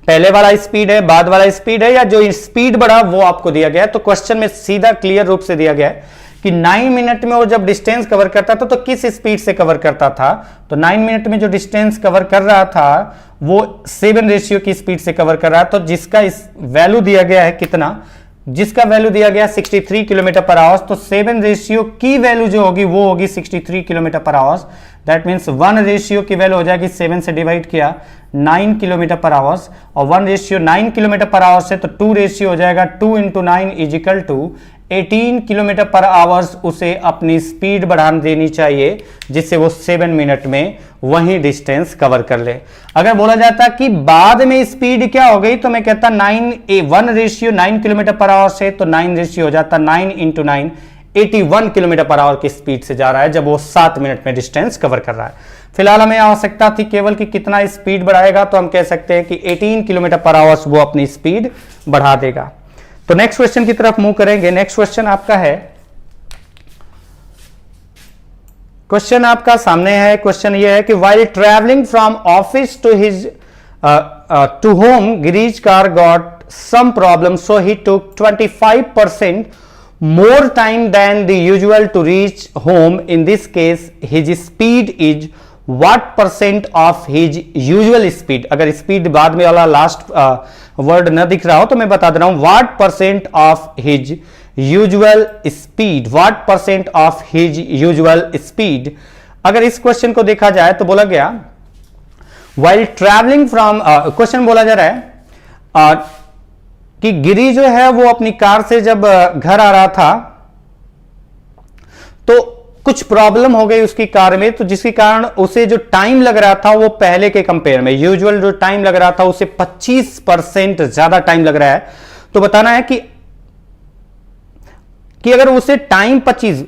पहले वाला स्पीड है, बाद वाला स्पीड है, या जो स्पीड बढ़ा वो आपको दिया गया है। तो क्वेश्चन में सीधा क्लियर रूप से दिया गया है कि 9 मिनट में वो जब डिस्टेंस कवर करता था तो किस स्पीड से कवर करता था। तो 9 मिनट में जो डिस्टेंस कवर कर रहा था वो 7 रेशियो की स्पीड से कवर कर रहा है। तो जिसका इस वैल्यू दिया गया है कितना, जिसका वैल्यू दिया गया 63 किलोमीटर पर आवर, तो 7 रेशियो की वैल्यू जो होगी वो होगी 63 kilometre per our. That means 1 ratio की वैल्यू हो जाएगी, 7 से डिवाइड किया 9 किलोमीटर पर आवर, और 1 रेशियो 9 किलोमीटर पर आवर से तो 2 रेशियो हो जाएगा, 2 × 9 is equal to 18 kilometre per hours उसे अपनी स्पीड बढ़ा देनी चाहिए, जिससे वो 7 मिनट में वही डिस्टेंस कवर कर ले। अगर बोला जाता कि बाद में स्पीड क्या हो गई, तो मैं कहता 1 रेशियो 9 किलोमीटर पर आवर से, तो 9 रेशियो हो जाता 9 × 9, 81 किलोमीटर पर आवर की स्पीड से जा रहा है जब वो 7 मिनट में डिस्टेंस कवर कर रहा है। फिलहाल हमें आवश्यकता थी केवल कि कितना स्पीड बढ़ाएगा, तो हम कह सकते हैं कि 18 किलोमीटर पर आवर वो अपनी स्पीड बढ़ा देगा। तो नेक्स्ट क्वेश्चन की तरफ मूव करेंगे। नेक्स्ट क्वेश्चन आपका है, क्वेश्चन आपका सामने है। क्वेश्चन ये है कि while travelling from office to his to home, Girish car got some problem, so he took 25% more time than the usual to reach home. In this case his speed is what percent of his usual speed? अगर स्पीड बाद में वाला लास्ट वर्ड न दिख रहा हो तो मैं बता दे रहा हूं, what percent of his usual speed, what percent of his usual speed। अगर इस क्वेश्चन को देखा जाए तो बोला गया while traveling from, क्वेश्चन बोला जा रहा है कि गिरी जो है वो अपनी कार से जब घर आ रहा था तो कुछ प्रॉब्लम हो गई उसकी कार में, तो जिसके कारण उसे जो टाइम लग रहा था वो पहले के कंपेयर में, यूजुअल जो टाइम लग रहा था उसे 25% ज्यादा टाइम लग रहा है। तो बताना है कि अगर उसे टाइम 25,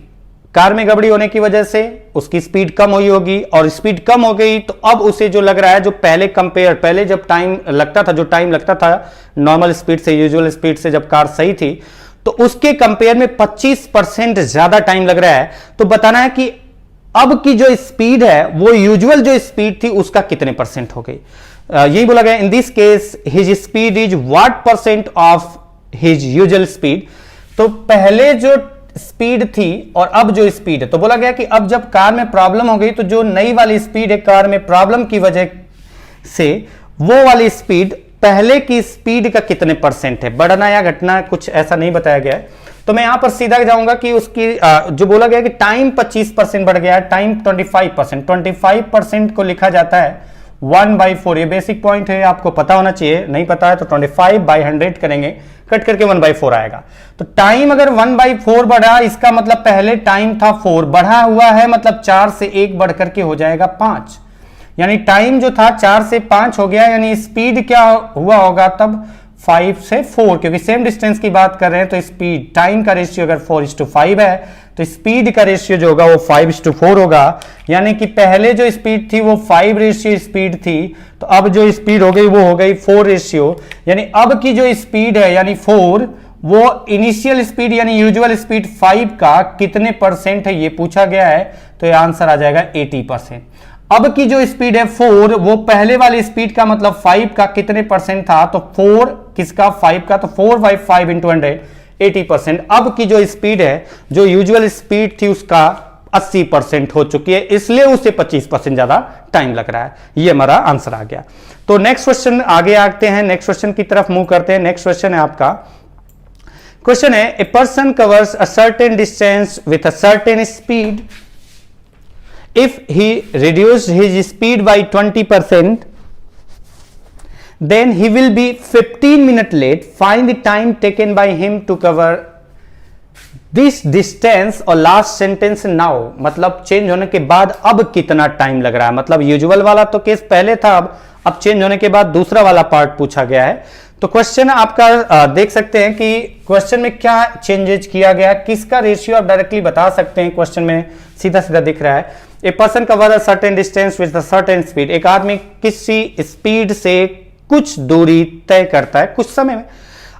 कार में गड़बड़ी होने की वजह से उसकी स्पीड कम हुई होगी, और स्पीड कम हो गई तो अब उसे जो लग रहा है, जो पहले कंपेयर, पहले जब टाइम लगता था, जो टाइम लगता था नॉर्मल स्पीड से, यूजुअल स्पीड से जब कार सही थी, तो उसके कंपेयर में 25% ज्यादा टाइम लग रहा है। तो बताना है कि अब की जो स्पीड है वो यूजुअल जो स्पीड थी उसका कितने परसेंट हो गई। यही बोला गया, in this case his speed is what percent of his usual speed. तो पहले जो स्पीड थी और अब जो स्पीड है, तो बोला गया कि अब जब कार में प्रॉब्लम हो गई तो जो नई वाली स्पीड है कार में प्रॉब्लम की वजह से, वो वाली स्पीड पहले की स्पीड का कितने परसेंट है, बढ़ना या घटना, कुछ ऐसा नहीं बताया गया है। तो मैं यहां पर सीधा जाऊंगा कि उसकी जो बोला गया कि टाइम 25% बढ़ गया है, टाइम 25%, 25% को लिखा जाता है 1/4। ये बेसिक पॉइंट है, आपको पता होना चाहिए, नहीं पता है तो 25/100 करेंगे, कट करके 1/4 आएगा। तो टाइम अगर 1/4 बढ़ा, इसका मतलब पहले टाइम था 4, बढ़ा हुआ है मतलब 4 से 1 बढ़ करके हो जाएगा 5, यानी टाइम जो था 4 से 5 हो गया, यानी स्पीड क्या हुआ होगा तब 5 से 4, क्योंकि सेम डिस्टेंस की बात कर रहे हैं। तो स्पीड, टाइम का रेशियो अगर 4:5 है तो स्पीड का रेशियो जो होगा वो 5:4 होगा, यानी कि पहले जो स्पीड थी वो 5 रेशियो स्पीड थी, तो अब जो स्पीड हो गई वो हो गई 4 रेशियो, यानी अब की जो स्पीड है यानी 4, वो इनिशियल स्पीड यानी यूजुअल स्पीड 5 का कितने परसेंट है ये पूछा गया है, तो ये आंसर आ जाएगा 80%। अब की जो स्पीड है 4, वो पहले वाली स्पीड का मतलब 5 का कितने परसेंट था, तो 4 किसका 5 का, तो 4 बाई 5 इंटू 100 80%। अब की जो स्पीड है, जो यूजुअल स्पीड थी उसका 80% हो चुकी है, इसलिए उसे 25% ज्यादा टाइम लग रहा है। ये हमारा आंसर आ गया। तो नेक्स्ट क्वेश्चन आगे आते हैं, नेक्स्ट क्वेश्चन की तरफ मूव करते हैं। नेक्स्ट क्वेश्चन है आपका, क्वेश्चन है a person covers a certain distance with a certain speed, if he reduced his speed bye 20%, then he will be 15 minutes late. Find the time taken by him to cover this distance और लास्ट सेंटेंस नाउ, मतलब चेंज होने के बाद अब कितना टाइम लग रहा है। मतलब यूजुअल वाला तो केस पहले था, अब चेंज होने के बाद दूसरा वाला पार्ट पूछा गया है। तो क्वेश्चन आपका देख सकते हैं कि क्वेश्चन में क्या चेंजेस किया गया, किसका रेशियो आप डायरेक्टली बता सकते हैं। क्वेश्चन में सीधा सीधा दिख रहा है, a person cover a certain distance with a certain speed, एक आदमी किसी स्पीड से कुछ दूरी तय करता है कुछ समय में।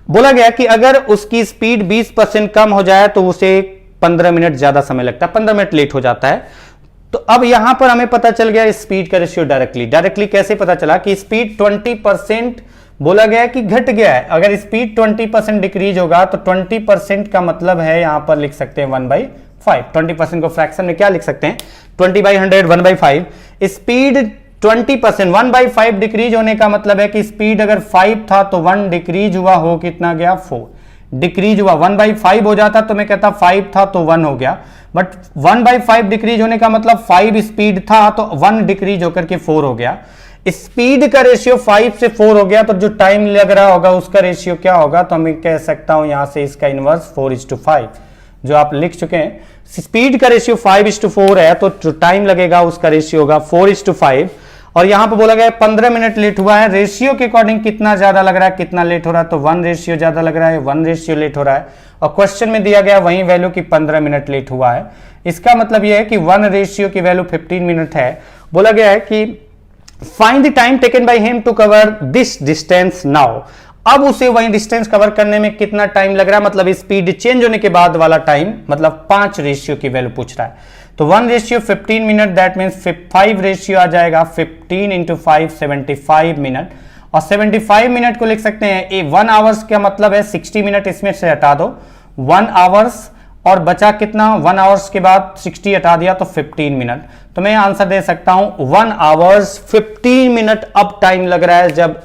बोला गया कि अगर उसकी स्पीड 20% कम हो जाए तो उसे 15 मिनट ज्यादा समय लगता है, 15 मिनट लेट हो जाता है। तो अब यहां पर हमें पता चल गया स्पीड का रेशियो डायरेक्टली कैसे पता चला कि स्पीड 20% बोला गया कि घट गया है। अगर स्पीड 20% डिक्रीज होगा तो 20% का मतलब है, यहां पर लिख सकते हैं 1/5। 20% को फ्रैक्शन में क्या लिख सकते हैं, 20/100 1/5। स्पीड 20% 1/5 डिक्रीज होने का मतलब है कि स्पीड अगर 5 था तो 1 डिक्रीज हुआ, हो कितना गया 4 डिक्रीज हुआ। 1/5 हो जाता तो मैं कहता 5 था तो 1 हो गया, बट 1/5 डिक्रीज होने का मतलब 5 स्पीड था तो 1 डिक्रीज होकर के 4 हो गया। स्पीड का रेशियो 5 से 4 हो गया, तो जो टाइम लग रहा होगा उसका रेशियो क्या होगा, तो मैं कह सकता हूं यहां से इसका इनवर्स 4:5 जो आप लिख चुके हैं। स्पीड का रेशियो 5:4 है, तो जो टाइम लगेगा उसका रेशियो होगा 4:5। और यहां पर बोला गया 15 मिनट लेट हुआ है, रेशियो के अकॉर्डिंग कितना ज्यादा लग रहा है, कितना लेट हो रहा है, तो 1 रेशियो ज्यादा लग रहा है, 1 रेशियो लेट हो रहा है। और क्वेश्चन में दिया गया वही वैल्यू कि 15 मिनट लेट हुआ है। इसका मतलब यह है कि 1 रेशियो की वैल्यू 15 मिनट है। बोला गया है कि find the time taken by him to cover this distance now, अब उसे वही डिस्टेंस कवर करने में कितना टाइम लग रहा है, मतलब स्पीड चेंज होने के बाद वाला टाइम, मतलब 5 रेशियो की वैल्यू पूछ रहा है। तो 1 ratio 15 minute, that means 5 ratio आ जाएगा 15 इंटू 5 75 मिनट। और 75 मिनट को लिख सकते हैं 1 आवर्स का मतलब है 60 मिनट, इसमें से हटा दो 1 आवर्स और बचा कितना, 1 आवर्स के बाद 60 हटा दिया तो 15 मिनट। तो मैं आंसर दे सकता हूं 1 आवर्स 15 मिनट अब टाइम लग रहा है जब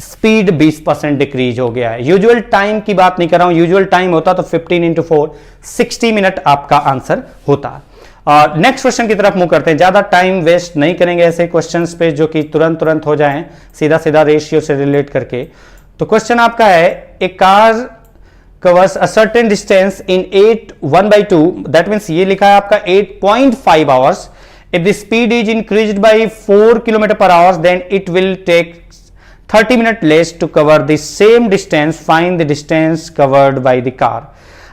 स्पीड 20% डिक्रीज हो गया है। यूजुअल टाइम की बात नहीं कर रहा हूं, यूजुअल टाइम होता तो 15 इंटू 4 60 मिनट आपका आंसर होता। नेक्स्ट क्वेश्चन की तरफ मूव करते हैं, ज्यादा टाइम वेस्ट नहीं करेंगे ऐसे क्वेश्चंस पे जो कि तुरंत हो जाएं, सीधा सीधा रेशियो से रिलेट करके। तो क्वेश्चन आपका है, ए car covers a certain distance in 1/2, that means ये लिखा है आपका 8.5 hours. If the speed is increased by 4 km/h, then it will take 30 minutes less to cover the same distance. Find the distance covered by the car.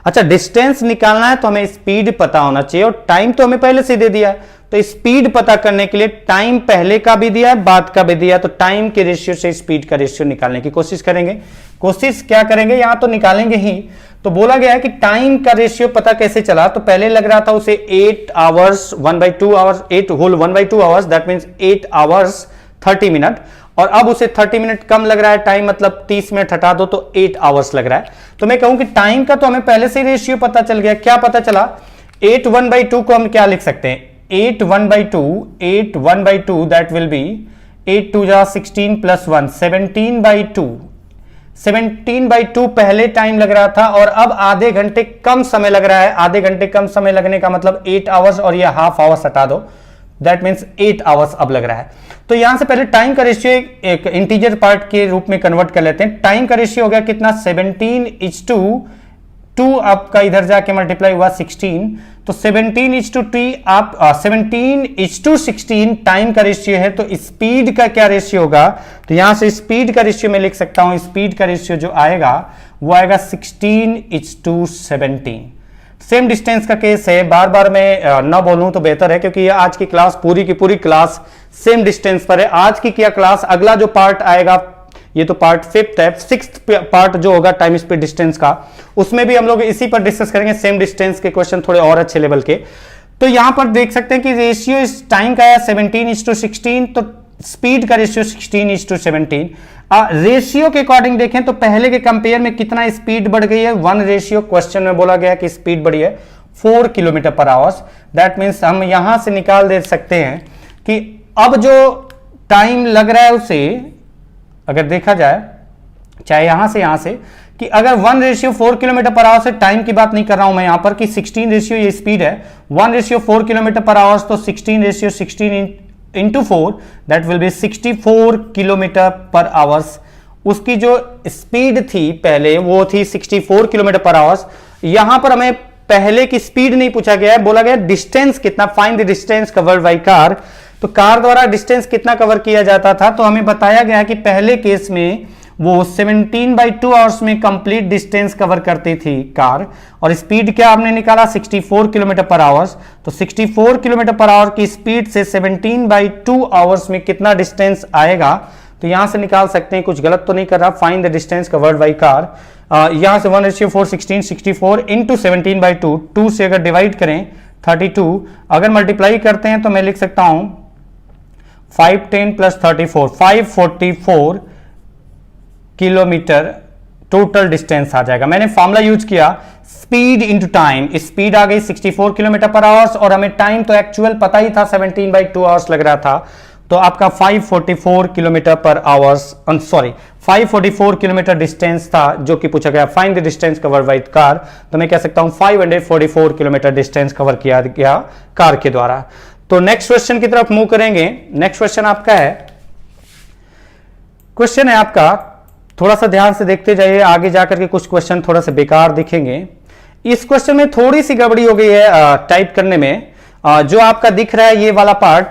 अच्छा, डिस्टेंस निकालना है तो हमें स्पीड पता होना चाहिए और टाइम तो हमें पहले से दे दिया है। तो स्पीड पता करने के लिए टाइम पहले का भी दिया है, बाद का भी दिया है, तो टाइम के रेशियो से स्पीड का रेशियो निकालने की कोशिश करेंगे। कोशिश क्या करेंगे, यहां तो निकालेंगे ही। तो बोला गया है कि टाइम का रेशियो पता कैसे चला, तो पहले लग रहा था उसे 8 hours 1/2 hours 8 whole 1/2 hours, that means 8 hours 30 minute. और अब उसे 30 मिनट कम लग रहा है टाइम, मतलब 30 मिनट हटा दो तो 8 आवर्स लग रहा है। तो मैं कहूं कि टाइम का तो हमें पहले से रेशियो पता चल गया। क्या पता चला, 8 1/2 को हम क्या लिख सकते हैं, 8 1/2 दैट विल बी 8 2 जा 16 प्लस 1 17/2। 17/2 पहले टाइम लग रहा था और अब आधे घंटे कम समय लग रहा है। आधे घंटे कम समय लगने का मतलब 8 आवर्स और ये हाफ आवर्स हटा दो, दैट मीन्स 8 आवर्स अब लग रहा है। तो यहां से पहले टाइम का रेशियो एक इंटीजर पार्ट के रूप में कन्वर्ट कर लेते हैं। टाइम का रेशियो हो गया कितना, 17:2 आपका इधर जाके मल्टीप्लाई हुआ 16, तो 17:2 आप 17:16 टाइम का रेशियो है। तो स्पीड का क्या रेशियो होगा, तो यहां से स्पीड का रेशियो मैं लिख सकता हूं, स्पीड का रेशियो जो आएगा वो आएगा 16:17। सेम डिस्टेंस का केस है, बार बार मैं ना बोलूं तो बेहतर है क्योंकि आज की क्लास पूरी की पूरी क्लास सेम डिस्टेंस पर है। आज की क्या क्लास, अगला जो पार्ट आएगा ये तो पार्ट 5th है। 6th पार्ट जो होगा टाइम स्पीड डिस्टेंस का, उसमें भी हम लोग इसी पर डिस्कस करेंगे, सेम डिस्टेंस के क्वेश्चन थोड़े और अच्छे लेवल के। तो यहां पर देख सकते हैं कि रेशियो इस टाइम का है 17:16, तो स्पीड का रेशियो 16:17। रेशियो के अकॉर्डिंग देखें तो पहले के कंपेयर में कितना स्पीड बढ़ गई है, 1 रेशियो। क्वेश्चन में बोला गया कि स्पीड बढ़ी है 4 kilometre per hours. That means हम यहां से निकाल दे सकते हैं कि अब जो टाइम लग रहा है उसे अगर देखा जाए, चाहे यहां से कि अगर 1 रेशियो 4 किलोमीटर पर आवर से, टाइम की बात नहीं कर रहा हूं मैं यहां पर, कि 16 रेशियो ये स्पीड है, 1 रेशियो 4 किलोमीटर पर आवर्स, तो 16 ratio 16 into 4 that will be 64 kilometre per hours. उसकी जो स्पीड थी पहले वो थी 64 किलोमीटर पर आवर्स। यहां पर हमें पहले की स्पीड नहीं पूछा गया है, बोला गया डिस्टेंस कितना, find the distance covered by car. तो कार द्वारा डिस्टेंस कितना कवर किया जाता था, तो हमें बताया गया कि पहले केस में वो 17/2 आवर्स में कंप्लीट डिस्टेंस कवर करती थी कार, और स्पीड क्या हमने निकाला 64 किलोमीटर पर आवर्स। तो 64 किलोमीटर पर आवर की स्पीड से 17/2 आवर्स में कितना डिस्टेंस आएगा, तो यहां से निकाल सकते हैं, कुछ गलत तो नहीं कर रहा। Find the distance covered by car, यहां से 1:4 16 64 इंटू 17/2, 2 से अगर डिवाइड करें 32, अगर मल्टीप्लाई करते हैं तो मैं लिख सकता हूं 5 10 प्लस 34 544 किलोमीटर टोटल डिस्टेंस आ जाएगा। मैंने फॉर्मूला यूज किया स्पीड इंटू टाइम, स्पीड आ गई 64 किलोमीटर पर आवर्स, और हमें टाइम तो एक्चुअल पता ही था 17/2 आवर्स लग रहा था, तो आपका 544 kilometre per hours, sorry 544 kilometre distance था जो कि पूछा गया। Find the distance covered by car, तो मैं कह सकता हूं 544 किलोमीटर डिस्टेंस कवर किया गया कार के द्वारा। तो नेक्स्ट क्वेश्चन की तरफ मूव करेंगे। नेक्स्ट क्वेश्चन आपका है, क्वेश्चन है आपका, थोड़ा सा ध्यान से देखते जाइए, आगे जाकर के कुछ क्वेश्चन थोड़ा सा बेकार दिखेंगे। इस क्वेश्चन में थोड़ी सी गड़बड़ी हो गई है टाइप करने में। जो आपका दिख रहा है ये वाला पार्ट,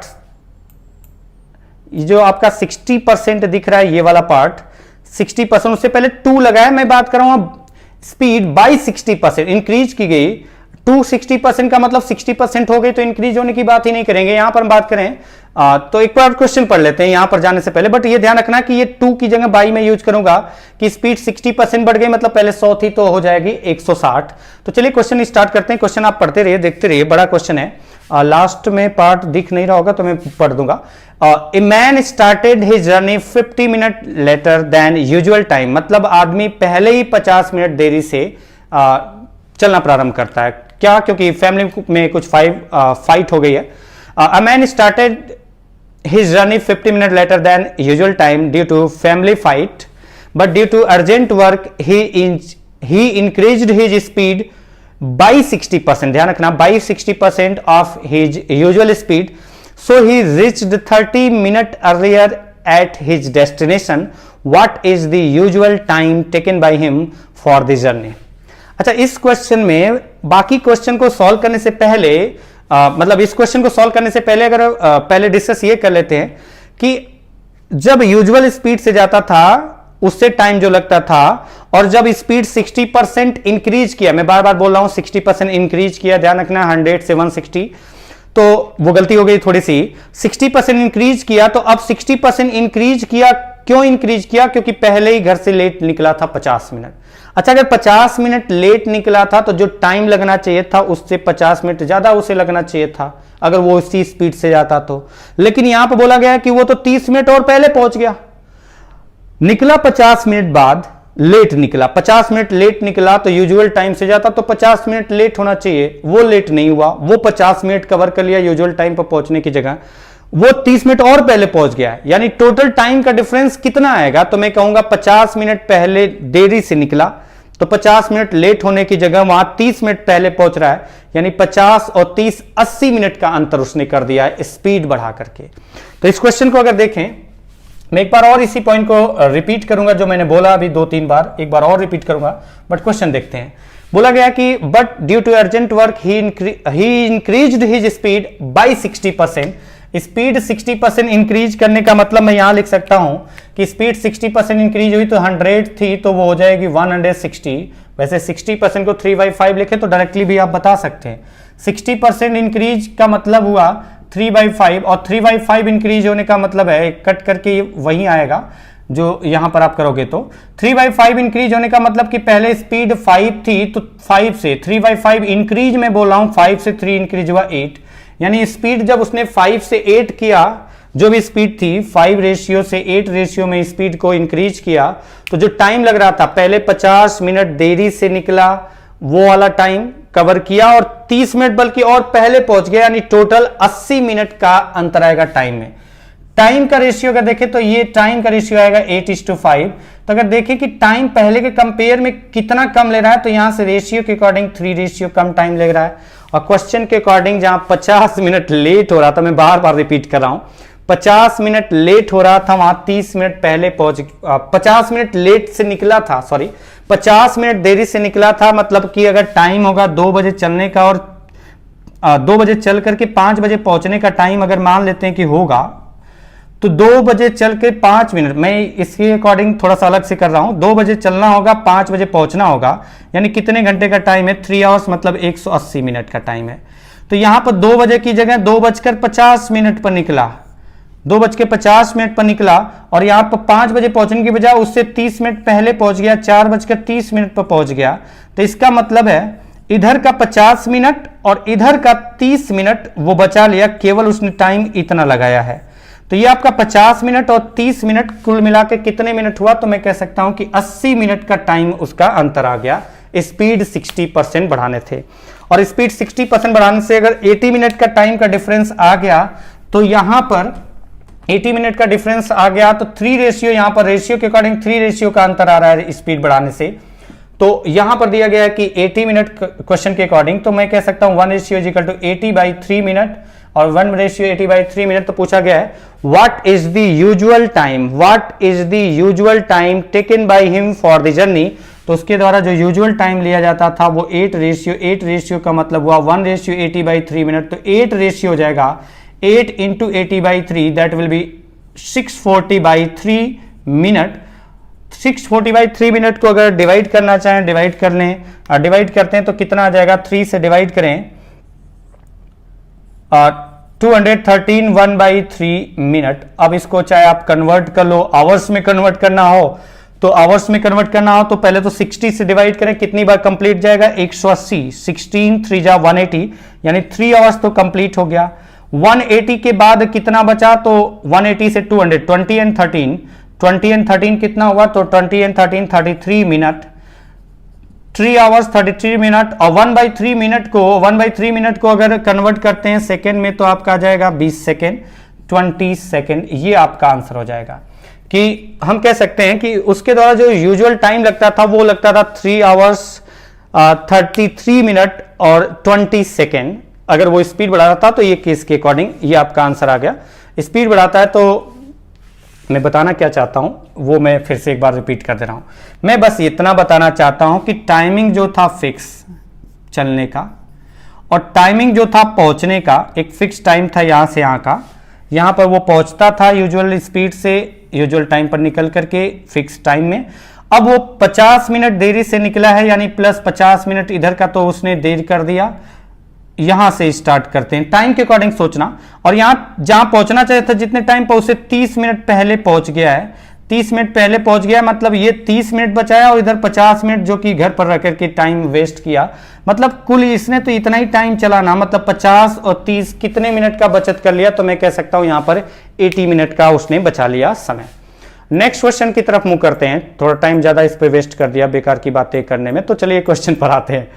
जो आपका 60% दिख रहा है ये वाला पार्ट 60%, उससे पहले 2 लगाया, मैं बात कर रहा हूं स्पीड बाई 60% इंक्रीज की गई। 260% का मतलब 60% हो गई, तो इंक्रीज होने की बात ही नहीं करेंगे। यहां पर हम बात करें तो एक बार क्वेश्चन पढ़ लेते हैं यहां पर जाने से पहले, बट ये ध्यान रखना कि ये 2 की जगह बाई में यूज करूंगा कि स्पीड 60% बढ़ गई, मतलब पहले 100 थी तो हो जाएगी 160। तो चलिए क्वेश्चन स्टार्ट करते हैं। क्वेश्चन आप पढ़ते रहिए, देखते रहिए, बड़ा क्वेश्चन है। लास्ट में पार्ट दिख नहीं रहा होगा तो मैं पढ़ दूंगा। A man started his journey 50 minute later than usual time, मतलब आदमी पहले ही 50 मिनट देरी से चलना प्रारंभ करता है। क्या? क्योंकि फैमिली में कुछ फाइट हो गई है। A man started his journey 50 minutes later than usual time due to family fight, but due to urgent work he increased his speed by 60%, ध्यान रखना by 60% of his usual speed, so he reached 30 minutes earlier at his destination. What is the usual time taken by him for the journey? अच्छा, इस क्वेश्चन में बाकी क्वेश्चन को सॉल्व करने से पहले मतलब इस क्वेश्चन को सॉल्व करने से पहले अगर पहले डिस्कस ये कर लेते हैं कि जब यूजुअल स्पीड से जाता था उससे टाइम जो लगता था, और जब स्पीड 60% इंक्रीज किया, मैं बार बार बोल रहा हूं 60% इंक्रीज किया, ध्यान रखना 100 से 160, तो वो गलती हो गई थोड़ी सी। 60% इंक्रीज किया, तो अब 60% इंक्रीज किया, क्यों इंक्रीज किया? क्योंकि पहले ही घर से लेट निकला था 50 मिनट। अच्छा, अगर 50 मिनट लेट निकला था तो जो टाइम लगना चाहिए था उससे 50 मिनट ज्यादा उसे लगना चाहिए था अगर वो उसी स्पीड से जाता तो। लेकिन यहां पर बोला गया कि वो तो 30 मिनट और पहले पहुंच गया, निकला 50 मिनट बाद, लेट निकला। 50 मिनट लेट निकला तो यूजुअल टाइम से जाता तो 50 मिनट लेट होना चाहिए, वो लेट नहीं हुआ, वो 50 मिनट कवर कर लिया यूजुअल टाइम पर पहुंचने की जगह, वो 30 मिनट और पहले पहुंच गया। यानी टोटल टाइम का डिफरेंस कितना आएगा? तो मैं कहूंगा 50 मिनट पहले देरी से निकला, तो 50 मिनट लेट होने की जगह वहां 30 मिनट पहले पहुंच रहा है, यानी 50 और 30 80 मिनट का अंतर उसने कर दिया है स्पीड बढ़ा करके। तो इस क्वेश्चन को अगर देखें, मैं एक बार और इसी पॉइंट को रिपीट करूंगा जो मैंने बोला अभी 2-3 बार, एक बार और रिपीट करूंगा, बट क्वेश्चन देखते हैं। बोला गया कि but due to urgent work he increased his speed by 60%। Speed 60% increase करने का मतलब मैं यहां लिख सकता हूं कि स्पीड 60% इंक्रीज हुई तो 100 थी तो वो हो जाएगी 160। वैसे 60% को 3/5 लिखे तो डायरेक्टली भी आप बता सकते हैं। 60% इंक्रीज का मतलब हुआ 3/5, और 3/5 इंक्रीज होने का मतलब है, कट करके वही आएगा जो यहां पर आप करोगे तो 3/5 इंक्रीज होने का मतलब कि पहले स्पीड 5 थी तो 5 से 3/5 इंक्रीज में बोल रहा हूं, 5 से 3 इंक्रीज हुआ 8, यानी स्पीड जब उसने 5 से 8 किया, जो भी स्पीड थी 5 रेशियो से 8 रेशियो में स्पीड को इंक्रीज किया, तो जो टाइम लग रहा था पहले 50 मिनट देरी से निकला, वो वाला टाइम कवर किया और 30 मिनट बल्कि और पहले पहुंच गया, यानी टोटल 80 मिनट का अंतर आएगा टाइम में। टाइम का रेशियो अगर देखें तो ये टाइम का रेशियो आएगा 8:5। तो अगर देखें कि टाइम पहले के कंपेयर में कितना कम ले रहा है, तो यहां से रेशियो के अकॉर्डिंग 3 रेशियो कम टाइम ले रहा है। और क्वेश्चन के अकॉर्डिंग जहां 50 मिनट लेट हो रहा था, मैं बार बार रिपीट कर रहा हूं, 50 मिनट लेट हो रहा था, वहां 30 मिनट पहले 50 मिनट लेट से निकला था, सॉरी 50 मिनट देरी से निकला था। मतलब कि अगर टाइम होगा 2 बजे चलने का और 2 बजे चल करके 5 बजे पहुंचने का टाइम अगर मान लेते हैं कि होगा, तो 2 बजे चल के 5 मिनट, मैं इसके अकॉर्डिंग थोड़ा सा अलग से कर रहा हूं, 2 बजे चलना होगा, 5 बजे पहुंचना होगा, यानी कितने घंटे का टाइम है, 3 आवर्स, मतलब 180 मिनट का टाइम है। तो यहां पर 2 बजे की जगह 2:50 पर निकला, 2:50 पर निकला, और यहां पर 5 बजे पहुंचने की बजाय उससे 30 मिनट पहले पहुंच गया, 4:30 पर पहुंच गया। तो इसका मतलब है इधर का 50 मिनट और इधर का 30 मिनट वो बचा लिया, केवल उसने टाइम इतना लगाया है। तो ये आपका 50 मिनट और 30 मिनट कुल मिला के कितने मिनट हुआ, तो मैं कह सकता हूं कि 80 मिनट का टाइम उसका अंतर आ गया। स्पीड 60% बढ़ाने थे, और स्पीड 60% बढ़ाने से अगर 80 मिनट का टाइम का डिफरेंस आ गया, तो यहां पर 80 मिनट का डिफरेंस आ गया, तो 3 रेशियो, यहां पर रेशियो के अकॉर्डिंग 3 रेशियो का अंतर आ रहा है स्पीड बढ़ाने से। तो यहां पर दिया गया है कि 80 मिनट क्वेश्चन के अकॉर्डिंग, तो मैं कह सकता हूं 1 रेशियो इक्वल टू 80/3 मिनट, और 1 रेशियो 80/3 मिनट। तो पूछा गया है what is the usual time taken by him for the journey. तो उसके द्वारा जो यूजुअल टाइम लिया जाता था वो 8 रेशियो का मतलब हुआ 1 रेशियो 80/3 मिनट। तो 8 रेशियो हो जाएगा 8 × 80/3, that will be 640/3 minute. 640/3 minute को अगर डिवाइड करना चाहें डिवाइड कर लें, और डिवाइड करते हैं तो कितना आ जाएगा, 3 से डिवाइड करें, 213 1/3 मिनट। अब इसको चाहे आप कन्वर्ट कर लो, आवर्स में कन्वर्ट करना हो तो आवर्स में कन्वर्ट करना हो तो पहले तो 60 से डिवाइड करें, कितनी बार कंप्लीट जाएगा, 180, 16 3 जा 180, यानी 3 आवर्स तो कंप्लीट हो गया। 180 के बाद कितना बचा, तो 180 से 200, 20 and 13 कितना हुआ, तो 20 and 13 33 मिनट, 3 आवर्स 33 मिनट। और 1/3 मिनट को अगर कन्वर्ट करते हैं सेकेंड में, तो आपका आ जाएगा 20 सेकेंड, 20 सेकेंड। ये आपका आंसर हो जाएगा। कि हम कह सकते हैं कि उसके द्वारा जो यूजुअल टाइम लगता था वो लगता था 3 आवर्स 33 मिनट और 20 सेकेंड। अगर वो स्पीड बढ़ाता था तो ये केस के अकॉर्डिंग ये आपका आंसर आ गया। स्पीड बढ़ाता है तो मैं बताना क्या चाहता हूं वो मैं फिर से एक बार रिपीट कर दे रहा हूं। मैं बस इतना बताना चाहता हूं कि टाइमिंग जो था फिक्स चलने का, और टाइमिंग जो था पहुंचने का, एक फिक्स टाइम था यहां से यहां का, यहां पर वो पहुंचता था यूजुअल स्पीड से यूजुअल टाइम पर निकल करके फिक्स टाइम में। अब वो 50 मिनट देरी से निकला है, यानी प्लस 50 मिनट इधर का तो उसने देर कर दिया। यहां से स्टार्ट करते हैं टाइम के अकॉर्डिंग सोचना, और यहां जहां पहुंचना चाहिए था जितने टाइम पर उसे 30 मिनट पहले पहुंच गया है, 30 मिनट पहले पहुंच गया, मतलब ये 30 मिनट बचाया और इधर 50 मिनट जो कि घर पर रख करके टाइम वेस्ट किया, मतलब कुल इसने तो इतना ही टाइम चलाना, मतलब 50 और 30 कितने मिनट का बचत कर लिया, तो मैं कह सकता हूं यहां पर 80 मिनट का उसने बचा लिया समय। नेक्स्ट क्वेश्चन की तरफ मूव करते हैं, थोड़ा टाइम ज्यादा इस पे वेस्ट कर दिया बेकार की बातें करने में, तो चलिए क्वेश्चन पर आते हैं,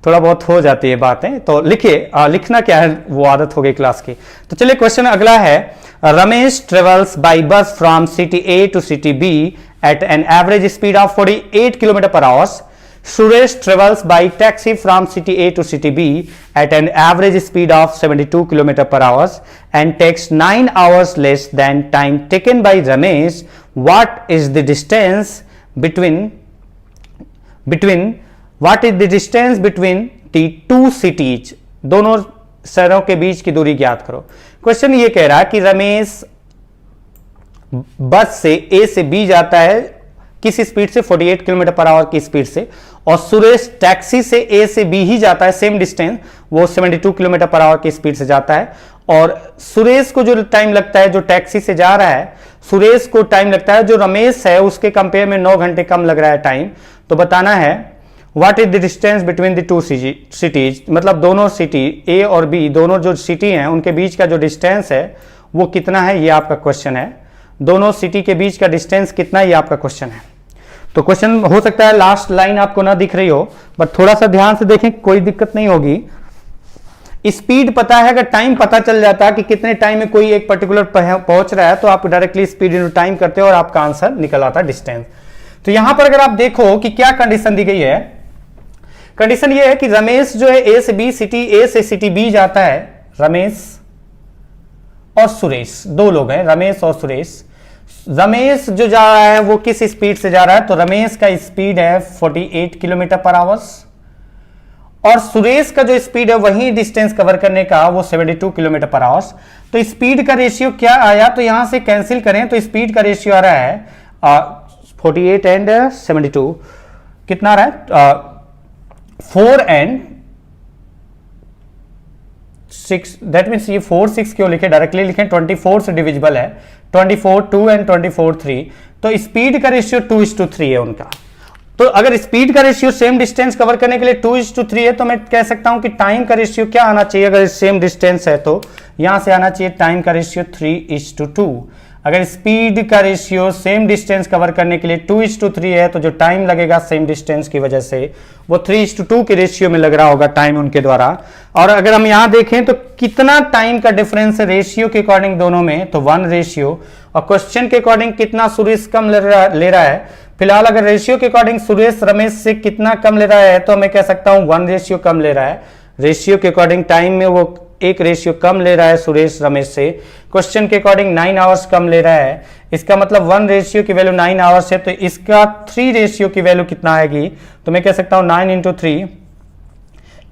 थोड़ा बहुत हो जाती है बातें, तो लिखिए, लिखना क्या है वो आदत हो गई क्लास की। तो चलिए क्वेश्चन अगला है, Ramesh travels by bus from city A to city B at an average speed of 48 kilometre per hour. Suresh travels by taxi from city A to city B at an average speed of 72 kilometre per hour and takes 9 hours less than time taken by Ramesh. What is the distance between What is the distance between the two cities? दोनों शहरों के बीच की दूरी ज्ञात करो। क्वेश्चन ये कह रहा है कि रमेश बस से ए से बी जाता है किस स्पीड से, 48 किलोमीटर पर आवर की स्पीड से। और सुरेश टैक्सी से ए से बी ही जाता है, सेम डिस्टेंस, वो 72 किलोमीटर पर आवर की स्पीड से जाता है। और सुरेश को जो टाइम लगता है, जो टैक्सी से जा रहा है, सुरेश को टाइम लगता है, जो रमेश है उसके कंपेयर में 9 घंटे कम लग रहा है टाइम। तो बताना है what is the distance between the two cities, मतलब दोनों सिटी ए और बी, दोनों जो सिटी हैं उनके बीच का जो डिस्टेंस है वो कितना है, ये आपका क्वेश्चन है। दोनों सिटी के बीच का डिस्टेंस कितना, ये आपका क्वेश्चन है। तो क्वेश्चन हो सकता है लास्ट लाइन आपको ना दिख रही हो, बट थोड़ा सा ध्यान से देखें, कोई दिक्कत नहीं होगी। स्पीड पता है, अगर टाइम पता चल जाता है कि कितने टाइम में कोई एक पर्टिकुलर पहुंच रहा है, तो आप डायरेक्टली स्पीड इनटू टाइम करते हो और आपका आंसर निकल आता है डिस्टेंस। तो यहां पर अगर आप देखो कि क्या कंडीशन दी गई है, कंडीशन ये है कि रमेश जो है ए से बी सिटी, ए से सिटी बी जाता है। रमेश और सुरेश दो लोग हैं, रमेश और सुरेश। रमेश जो जा रहा है वो किस स्पीड से जा रहा है, तो रमेश का स्पीड है 48 किलोमीटर पर आवर्स, और सुरेश का जो स्पीड है वही डिस्टेंस कवर करने का वो 72 किलोमीटर पर आवर्स। तो स्पीड का रेशियो क्या आया, तो यहां से कैंसिल करें तो स्पीड का रेशियो आ रहा है 48 एंड 72, कितना आ रहा है 4 एंड 6, दैट मीन्स ये 4 6 क्यों लिखे, डायरेक्टली लिखें 24 से डिविजिबल है, 24 2 एंड 24 3। तो स्पीड का रेशियो 2:3 है उनका। तो अगर स्पीड का रेशियो सेम डिस्टेंस कवर करने के लिए 2:3 है, तो मैं कह सकता हूं कि टाइम का रेशियो क्या आना चाहिए, अगर सेम डिस्टेंस है तो यहां से आना चाहिए टाइम का रेशियो 3:2। अगर स्पीड का रेशियो सेम डिस्टेंस कवर करने के लिए 2:3 है, तो जो टाइम लगेगा सेम डिस्टेंस की वजह से वो 3:2 के रेशियो में लग रहा होगा टाइम उनके द्वारा। और अगर हम यहां देखें तो कितना टाइम का डिफरेंस है रेशियो के अकॉर्डिंग दोनों में, तो 1 रेशियो। और क्वेश्चन के अकॉर्डिंग कितना सुरेश कम ले रहा है, फिलहाल अगर रेशियो के अकॉर्डिंग सुरेश रमेश से कितना कम ले रहा है, तो मैं कह सकता हूं 1 रेशियो कम ले रहा है। रेशियो के अकॉर्डिंग टाइम में वो 1 रेशियो कम ले रहा है सुरेश रमेश से। क्वेश्चन के अकॉर्डिंग 9 आवर्स कम ले रहा है, इसका मतलब 1 रेशियो की वैल्यू 9 आवर्स है, तो इसका 3 रेशियो की वैल्यू कितना आएगी, तो मैं कह सकता हूं 9 × 3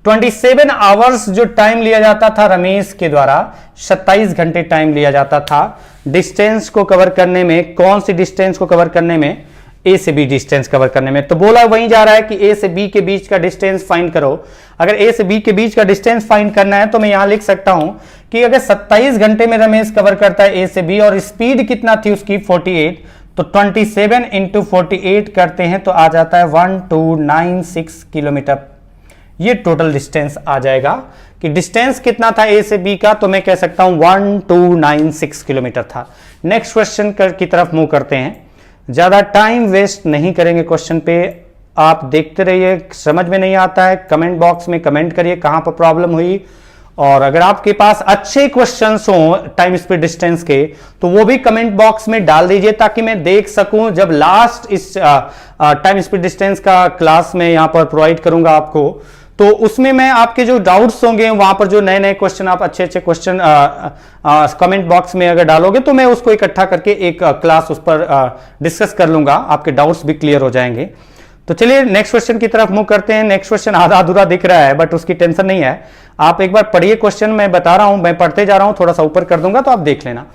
27 आवर्स जो टाइम लिया जाता था रमेश के द्वारा, 27 घंटे टाइम लिया जाता था डिस्टेंस को कवर करने में। कौन सी डिस्टेंस को कवर करने में, ए से बी डिस्टेंस कवर करने में। तो बोला वहीं जा रहा है कि ए से बी के बीच का डिस्टेंस फाइंड करो। अगर ए से बी के बीच का डिस्टेंस फाइंड करना है तो मैं यहां लिख सकता हूं कि अगर 27 घंटे में रमेश कवर करता है ए से बी और स्पीड कितना थी उसकी 48, तो 27 × 48 करते हैं तो आ जाता है 1296 किलोमीटर। ये टोटल डिस्टेंस आ जाएगा कि डिस्टेंस कितना था ए से बी का, तो मैं कह सकता हूं 1296 किलोमीटर था। नेक्स्ट क्वेश्चन की तरफ मूव करते हैं, ज्यादा टाइम वेस्ट नहीं करेंगे क्वेश्चन पे, आप देखते रहिए। समझ में नहीं आता है कमेंट बॉक्स में कमेंट करिए कहां पर प्रॉब्लम हुई, और अगर आपके पास अच्छे क्वेश्चंस हो टाइम स्पीड डिस्टेंस के तो वो भी कमेंट बॉक्स में डाल दीजिए, ताकि मैं देख सकूं जब लास्ट इस टाइम स्पीड डिस्टेंस का क्लास में यहां पर प्रोवाइड करूंगा आपको, तो उसमें मैं आपके जो डाउट्स होंगे वहां पर जो नए नए क्वेश्चन आप अच्छे क्वेश्चन कमेंट बॉक्स में अगर डालोगे तो मैं उसको इकट्ठा करके एक क्लास उस पर डिस्कस कर लूंगा, आपके डाउट्स भी क्लियर हो जाएंगे। तो चलिए नेक्स्ट क्वेश्चन की तरफ मूव करते हैं। नेक्स्ट क्वेश्चन आधा अधूरा दिख रहा है बट उसकी टेंशन नहीं है, आप एक बार पढ़िए क्वेश्चन, मैं बता रहा हूं, मैं पढ़ते जा रहा हूं, थोड़ा सा ऊपर कर दूंगा तो आप देख लेना।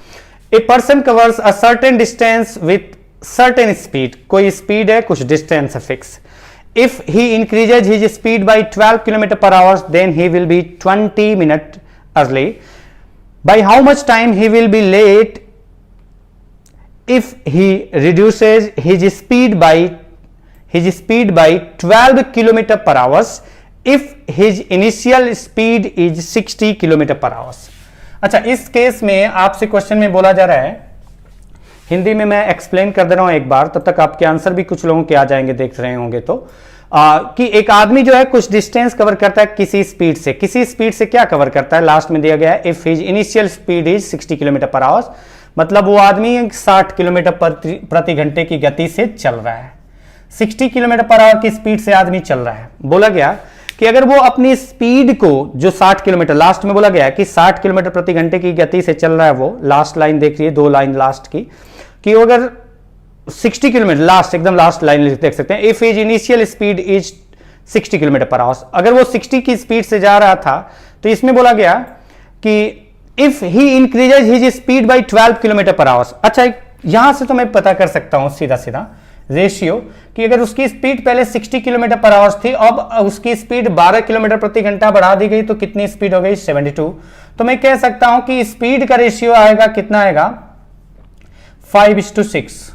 A person covers a certain distance with certain speed, कोई स्पीड है कुछ डिस्टेंस है fix. If he increases his speed by 12 km per hour, then he will be 20 minutes early. By how much time he will be late if he reduces his speed by 12 km per hour if his initial speed is 60 km per hour. अच्छा, इस केस में आपसे क्वेश्चन में बोला जा रहा है, हिंदी में मैं एक्सप्लेन कर दे रहा हूं एक बार, तब तक आपके आंसर भी कुछ लोगों के आ जाएंगे देख रहे होंगे तो, कि एक आदमी जो है कुछ डिस्टेंस कवर करता है किसी स्पीड से क्या कवर करता है, लास्ट में दिया गया है if his initial speed is 60 kilometre per our, मतलब वो आदमी 60 किलोमीटर प्रति घंटे की गति से चल रहा है, 60 किलोमीटर पर आवर की स्पीड से आदमी चल रहा है। बोला गया कि अगर वो अपनी स्पीड को जो 60 किलोमीटर, लास्ट में बोला गया है कि 60 किलोमीटर प्रति घंटे की गति से चल रहा है, वो लास्ट लाइन देख रही है, 2 लाइन लास्ट की, कि अगर 60 किलोमीटर, लास्ट एकदम लास्ट लाइन देख सकते हैं, if his initial speed is 60 kilometre per our, अगर वो 60 की स्पीड से जा रहा था तो इसमें बोला गया कि if he increases his speed by 12 kilometre per our. अच्छा, यहां से तो मैं पता कर सकता हूं सीधा सीधा, रेशियो कि अगर उसकी स्पीड पहले 60 किलोमीटर पर आवर थी, अब उसकी स्पीड 12 किलोमीटर प्रति घंटा बढ़ा दी गई, तो कितनी स्पीड हो गई 72। तो मैं कह सकता हूं कि स्पीड का रेशियो आएगा, कितना आएगा 5:6।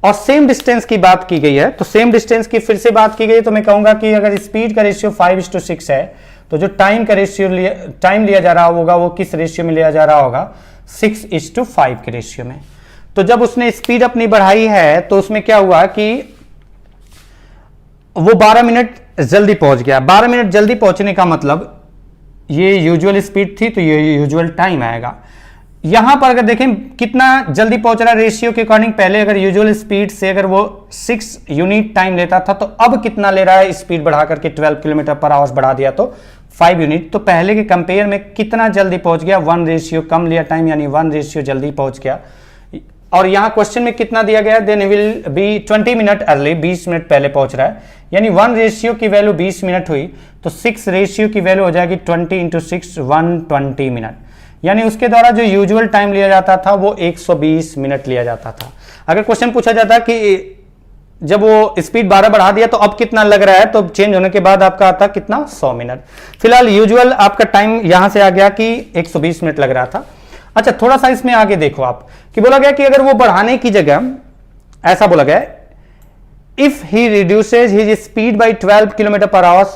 और सेम डिस्टेंस की बात की गई है, तो सेम डिस्टेंस की फिर से बात की गई, तो मैं कहूंगा कि अगर स्पीड का रेशियो 5:6 है, तो जो टाइम का रेशियो टाइम लिया जा रहा होगा वो किस रेशियो में लिया जा रहा होगा, 6:5 के रेशियो में। तो जब उसने स्पीड अपनी बढ़ाई है तो उसमें क्या हुआ कि वो 12 मिनट जल्दी पहुंच गया। 12 मिनट जल्दी पहुंचने का मतलब ये यूजुअल स्पीड थी, तो ये यूजुअल टाइम आएगा। यहां पर अगर देखें कितना जल्दी पहुंच रहा है रेशियो के अकॉर्डिंग, पहले अगर यूजुअल स्पीड से अगर वो 6 यूनिट टाइम लेता था, तो अब कितना ले रहा है, स्पीड बढ़ा करके 12 किलोमीटर पर आवर बढ़ा दिया तो 5 यूनिट। तो पहले के कंपेयर में कितना जल्दी पहुंच गया, 1 रेशियो कम लिया टाइम, यानी 1 रेशियो जल्दी पहुंच गया। और यहां क्वेश्चन में कितना दिया गया, then will be 20 minute early, 20 minute पहले पहुंच रहा है, यानी 1 रेशियो की वैल्यू 20 मिनट हुई, तो 6 रेशियो की वैल्यू हो जाएगी 20 × 6 120 मिनट, यानी उसके द्वारा जो यूजुअल टाइम लिया जाता था वो 120 मिनट लिया जाता था। अगर क्वेश्चन पूछा जाता कि जब वो स्पीड 12 बढ़ा दिया तो अब कितना लग रहा है, तो चेंज होने के बाद आपका आता कितना 100 मिनट। फिलहाल यूजुअल आपका टाइम यहां से आ गया कि 120 मिनट लग रहा था। अच्छा, थोड़ा सा इसमें आगे देखो आप कि बोला गया कि अगर वो बढ़ाने की जगह ऐसा बोला गया, if he reduces his speed by 12 kilometre per hour,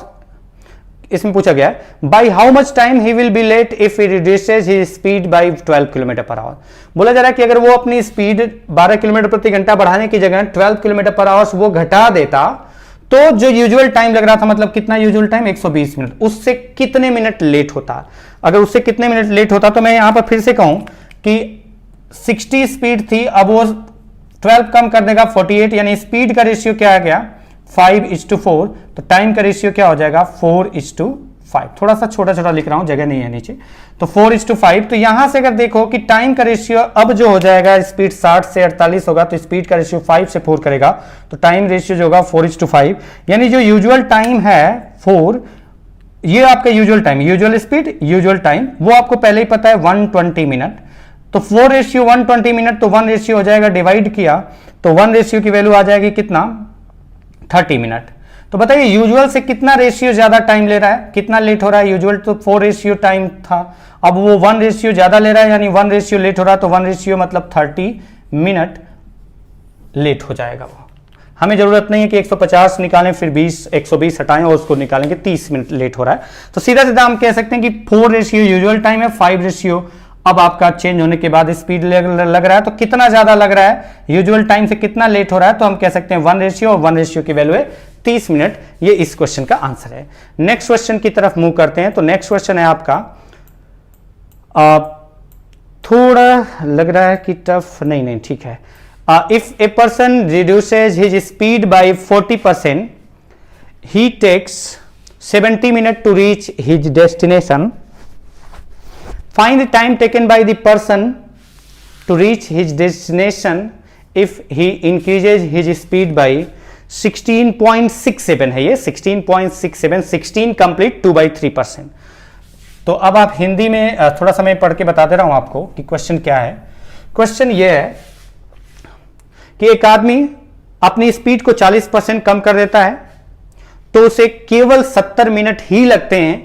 इसमें पूछा गया by how much time he will be late if he reduces his speed by 12 kilometre per hour. बोला जा रहा है कि अगर वो अपनी स्पीड 12 किलोमीटर प्रति घंटा बढ़ाने की जगह 12 किलोमीटर पर आवर वो घटा देता, तो जो यूजुअल टाइम लग रहा था, मतलब कितना यूजुअल टाइम 120 मिनट, उससे कितने मिनट लेट होता। अगर उससे कितने मिनट लेट होता, तो मैं यहां पर फिर से कहूं कि 60 स्पीड थी, अब वो 12 कम कर देगा 48, यानी स्पीड का रेशियो क्या आ गया 5:4, तो टाइम का रेशियो क्या हो जाएगा 4:5। थोड़ा सा छोटा छोटा लिख रहा हूं, जगह नहीं है नीचे, तो 4:5। तो यहां से अगर देखो कि टाइम का रेशियो अब जो हो जाएगा, स्पीड 60 से 48 होगा, तो स्पीड का रेशियो 5 से 4 करेगा, तो टाइम रेशियो जो होगा 4:5, यानी जो यूजुअल टाइम है 4, ये आपका usual time, usual speed usual time, वो आपको पहले ही पता है 120 मिनट। तो 4:120 मिनट, तो 1 रेशियो हो जाएगा, डिवाइड किया तो 1 रेशियो की वैल्यू आ जाएगी कितना 30 मिनट। तो बताइए यूजुअल से कितना रेशियो ज्यादा टाइम ले रहा है, कितना लेट हो रहा है। यूजुअल तो 4 रेशियो टाइम था, अब वो 1 रेशियो ज्यादा ले रहा है, यानी 1 रेशियो लेट हो रहा है, तो 1 रेशियो मतलब 30 मिनट लेट हो जाएगा वो। हमें जरूरत नहीं है कि 150 निकालें फिर 120 हटाएं और उसको निकालेंगे, 30 मिनट लेट हो रहा है। तो सीधा सीधा हम कह सकते हैं कि 4 रेशियो यूजुअल टाइम है, 5 रेशियो अब आपका चेंज होने के बाद स्पीड लग रहा है, तो कितना ज्यादा लग रहा है, यूजुअल टाइम से कितना लेट हो रहा है, तो हम कह सकते हैं 1 रेशियो, और 1 रेशियो की वैल्यू है 30 मिनट। ये इस क्वेश्चन का आंसर है। नेक्स्ट क्वेश्चन की तरफ मूव करते हैं। तो नेक्स्ट क्वेश्चन है आपका, थोड़ा लग रहा है कि टफ, नहीं ठीक है। If a person reduces his speed by 40%, he takes 70 minute to reach his destination. Find the time taken by the person to reach his destination if he increases his speed by 16.67 है ये 16.67, 16 complete 2/3%। तो अब आप हिंदी में थोड़ा सा मैं पढ़ के बता दे रहा हूं आपको कि क्वेश्चन क्या है। क्वेश्चन ये है कि एक आदमी अपनी स्पीड को 40% कम कर देता है, तो उसे केवल 70 मिनट ही लगते हैं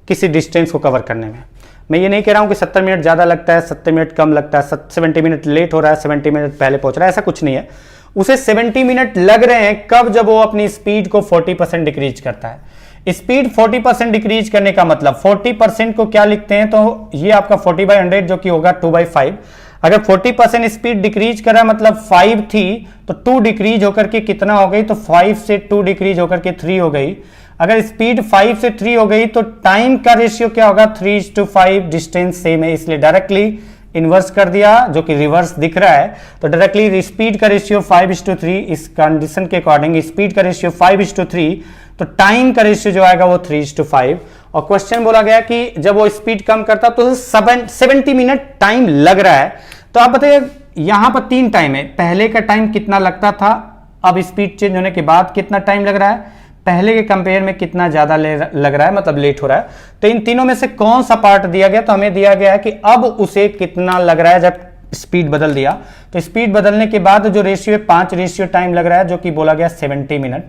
किसी डिस्टेंस को कवर करने में। मैं ये नहीं कह रहा हूं कि 70 मिनट ज्यादा लगता है, 70 मिनट कम लगता है, 70 मिनट लेट हो रहा है, 70 मिनट पहले पहुंच रहा है, ऐसा कुछ नहीं है। उसे 70 मिनट लग रहे हैं, कब, जब वो अपनी स्पीड को 40% डिक्रीज करता है। स्पीड 40% डिक्रीज करने का मतलब 40% को क्या लिखते हैं, तो ये आपका 40/100 जो कि होगा 2/5। अगर 40% स्पीड डिक्रीज कर रहा है मतलब 5 थी, तो 2 डिक्रीज होकर के कितना हो गई, तो 5 से 2 डिक्रीज होकर के 3 हो गई। अगर स्पीड 5 से 3 हो गई, तो टाइम का रेशियो क्या होगा 3:5, डिस्टेंस सेम है, इसलिए डायरेक्टली इनवर्स कर दिया, जो कि रिवर्स दिख रहा है। तो डायरेक्टली स्पीड का रेशियो 5:3, इस कंडीशन के अकॉर्डिंग स्पीड का रेशियो 5:3, तो टाइम का रेशियो जो आएगा वो 3:5। और क्वेश्चन बोला गया कि जब वो स्पीड कम करता तो 70 मिनट टाइम लग रहा है। तो आप बताइए यहां पर 3 टाइम है, पहले का टाइम कितना लगता था, अब स्पीड चेंज होने के बाद कितना टाइम लग रहा है, पहले के कंपेयर में कितना ज्यादा लग रहा है, मतलब लेट हो रहा है। तो इन तीनों में से कौन सा पार्ट दिया गया, तो हमें दिया गया है कि अब उसे कितना लग रहा है जब स्पीड बदल दिया, तो स्पीड बदलने के बाद जो रेशियो है 5 रेशियो टाइम लग रहा है, जो कि बोला गया 70 मिनट,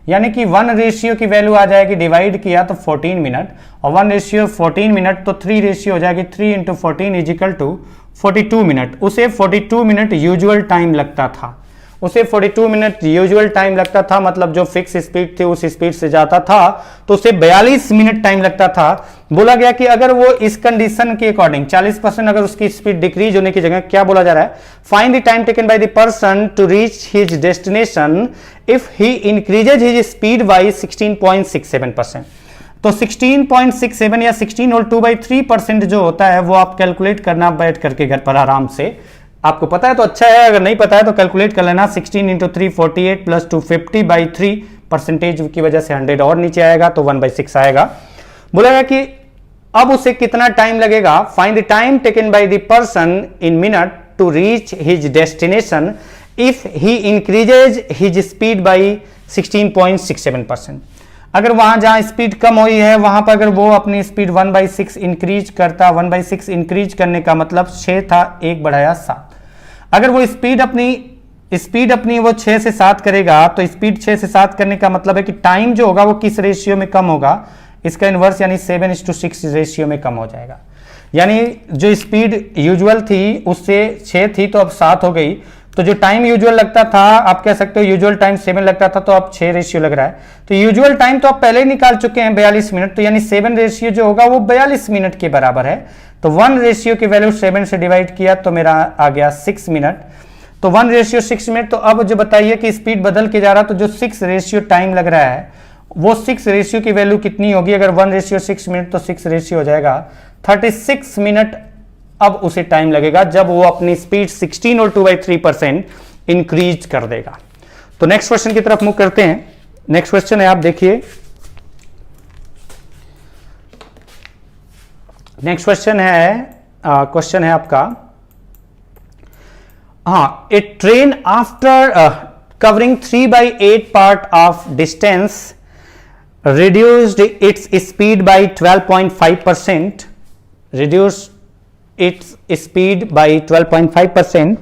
यानी कि 1 रेशियो की वैल्यू आ जाएगी, डिवाइड किया तो 14 मिनट, और 1 रेशियो 14 मिनट, तो 3 रेशियो हो जाएगी, 3 into 14 is equal to 42 minute. उसे 42 मिनट यूजुअल टाइम लगता था, उसे 42 मिनट यूजुअल टाइम लगता था, मतलब जो फिक्स स्पीड थी उस स्पीड से जाता था तो उसे 42 मिनट टाइम लगता था। बोला गया कि अगर वो इस कंडीशन के अकॉर्डिंग 40% अगर उसकी स्पीड डिक्रीज होने की जगह क्या बोला जा रहा है, find the time taken by the person to reach his destination if he increases his speed by 16.67%। तो 16.67 या 16 और 2/3% जो होता है वो आप कैलकुलेट करना बैठ करके घर पर आराम से। आपको पता है तो अच्छा है, अगर नहीं पता है तो कैलकुलेट कर लेना। 16 इंटू 3 48 प्लस 250/3 की वजह से 100 और नीचे आएगा तो 1/6 आएगा। बोलेगा कि अब उसे कितना टाइम लगेगा, find the time taken by the person in minute to reach his destination if he increases his speed by 16.67%। अगर वहां जहां स्पीड कम हुई है वहां पर अगर वो अपनी स्पीड 1/6 इंक्रीज करता, 1/6 इंक्रीज करने का मतलब 6 था, 1 बढ़ाया 7। अगर वो स्पीड अपनी वो 6 से 7 करेगा तो स्पीड 6 से 7 करने का मतलब है कि टाइम जो होगा वो किस रेशियो में कम होगा, इसका इनवर्स यानी 7:6 रेशियो में कम हो जाएगा। यानी जो स्पीड यूजुअल थी उससे 6 थी तो अब 7 हो गई, तो जो टाइम यूजुअल लगता था आप कह सकते हो यूजुअल टाइम 7 लगता था तो अब 6 रेशियो लग रहा है। तो यूजुअल टाइम तो आप पहले ही निकाल चुके हैं 42 मिनट, तो यानी 7 रेशियो जो होगा वो 42 मिनट के बराबर है। तो 1 रेशियो की वैल्यू 7 से डिवाइड किया तो मेरा आ गया 6 मिनट, तो 1 रेशियो 6 मिनट। तो अब जो बताइए कि स्पीड बदल के जा रहा तो जो 6 रेशियो टाइम लग रहा है वो 6 रेशियो की वैल्यू कितनी होगी, अगर 1 रेशियो 6 मिनट तो 6 रेशियो हो जाएगा 36 मिनट। अब उसे टाइम लगेगा जब वो अपनी स्पीड 16 और 2/3% इंक्रीज कर देगा। तो नेक्स्ट क्वेश्चन की तरफ मूव करते हैं। नेक्स्ट क्वेश्चन है, आप देखिए, नेक्स्ट क्वेश्चन है आपका, हाँ, a train after covering 3/8 part of distance reduced its speed by 12.5%, reduced its speed by 12.5%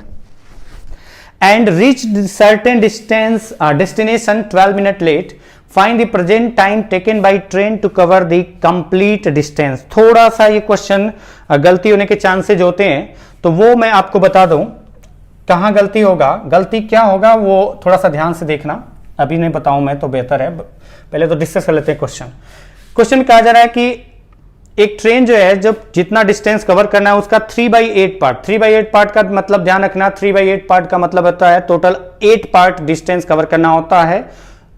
and reached certain distance destination 12 minutes late. Find the present time taken by train to cover the complete distance. थोड़ा सा ये क्वेश्चन गलती होने के चांसेज होते हैं, तो वो मैं आपको बता दूं कहाँ गलती होगा, गलती क्या होगा वो थोड़ा सा ध्यान से देखना। अभी नहीं बताऊं मैं तो बेहतर है, पहले तो डिस्कस कर लेते हैं क्वेश्चन में कहा जा रहा है कि एक ट्रेन जो है जब जितना डिस्टेंस कवर करना है उसका 3/8 पार्ट, 3/8 पार्ट का मतलब ध्यान रखना, 3/8 पार्ट का मतलब होता है टोटल 8 पार्ट डिस्टेंस कवर करना होता है।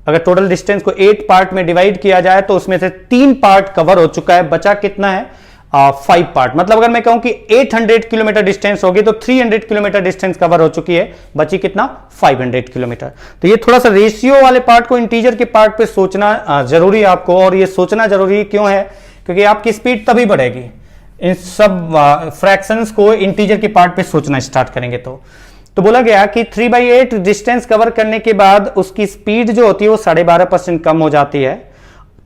अगर टोटल डिस्टेंस को 8 पार्ट में डिवाइड किया जाए तो उसमें से 3 पार्ट कवर हो चुका है, बचा कितना है 5 पार्ट। मतलब अगर मैं कहूं कि 800 किलोमीटर डिस्टेंस होगी तो 300 किलोमीटर डिस्टेंस कवर हो चुकी है, बची कितना 500 किलोमीटर। तो ये थोड़ा सा रेशियो वाले पार्ट को इंटीजर के पार्ट पे सोचना जरूरी है आपको, और ये सोचना जरूरी क्यों है, क्योंकि आपकी स्पीड तभी बढ़ेगी इन सब फ्रैक्शंस को इंटीजर के पार्ट पे सोचना स्टार्ट करेंगे। तो बोला गया कि 3/8 डिस्टेंस कवर करने के बाद उसकी स्पीड जो होती है वो 12.5% कम हो जाती है,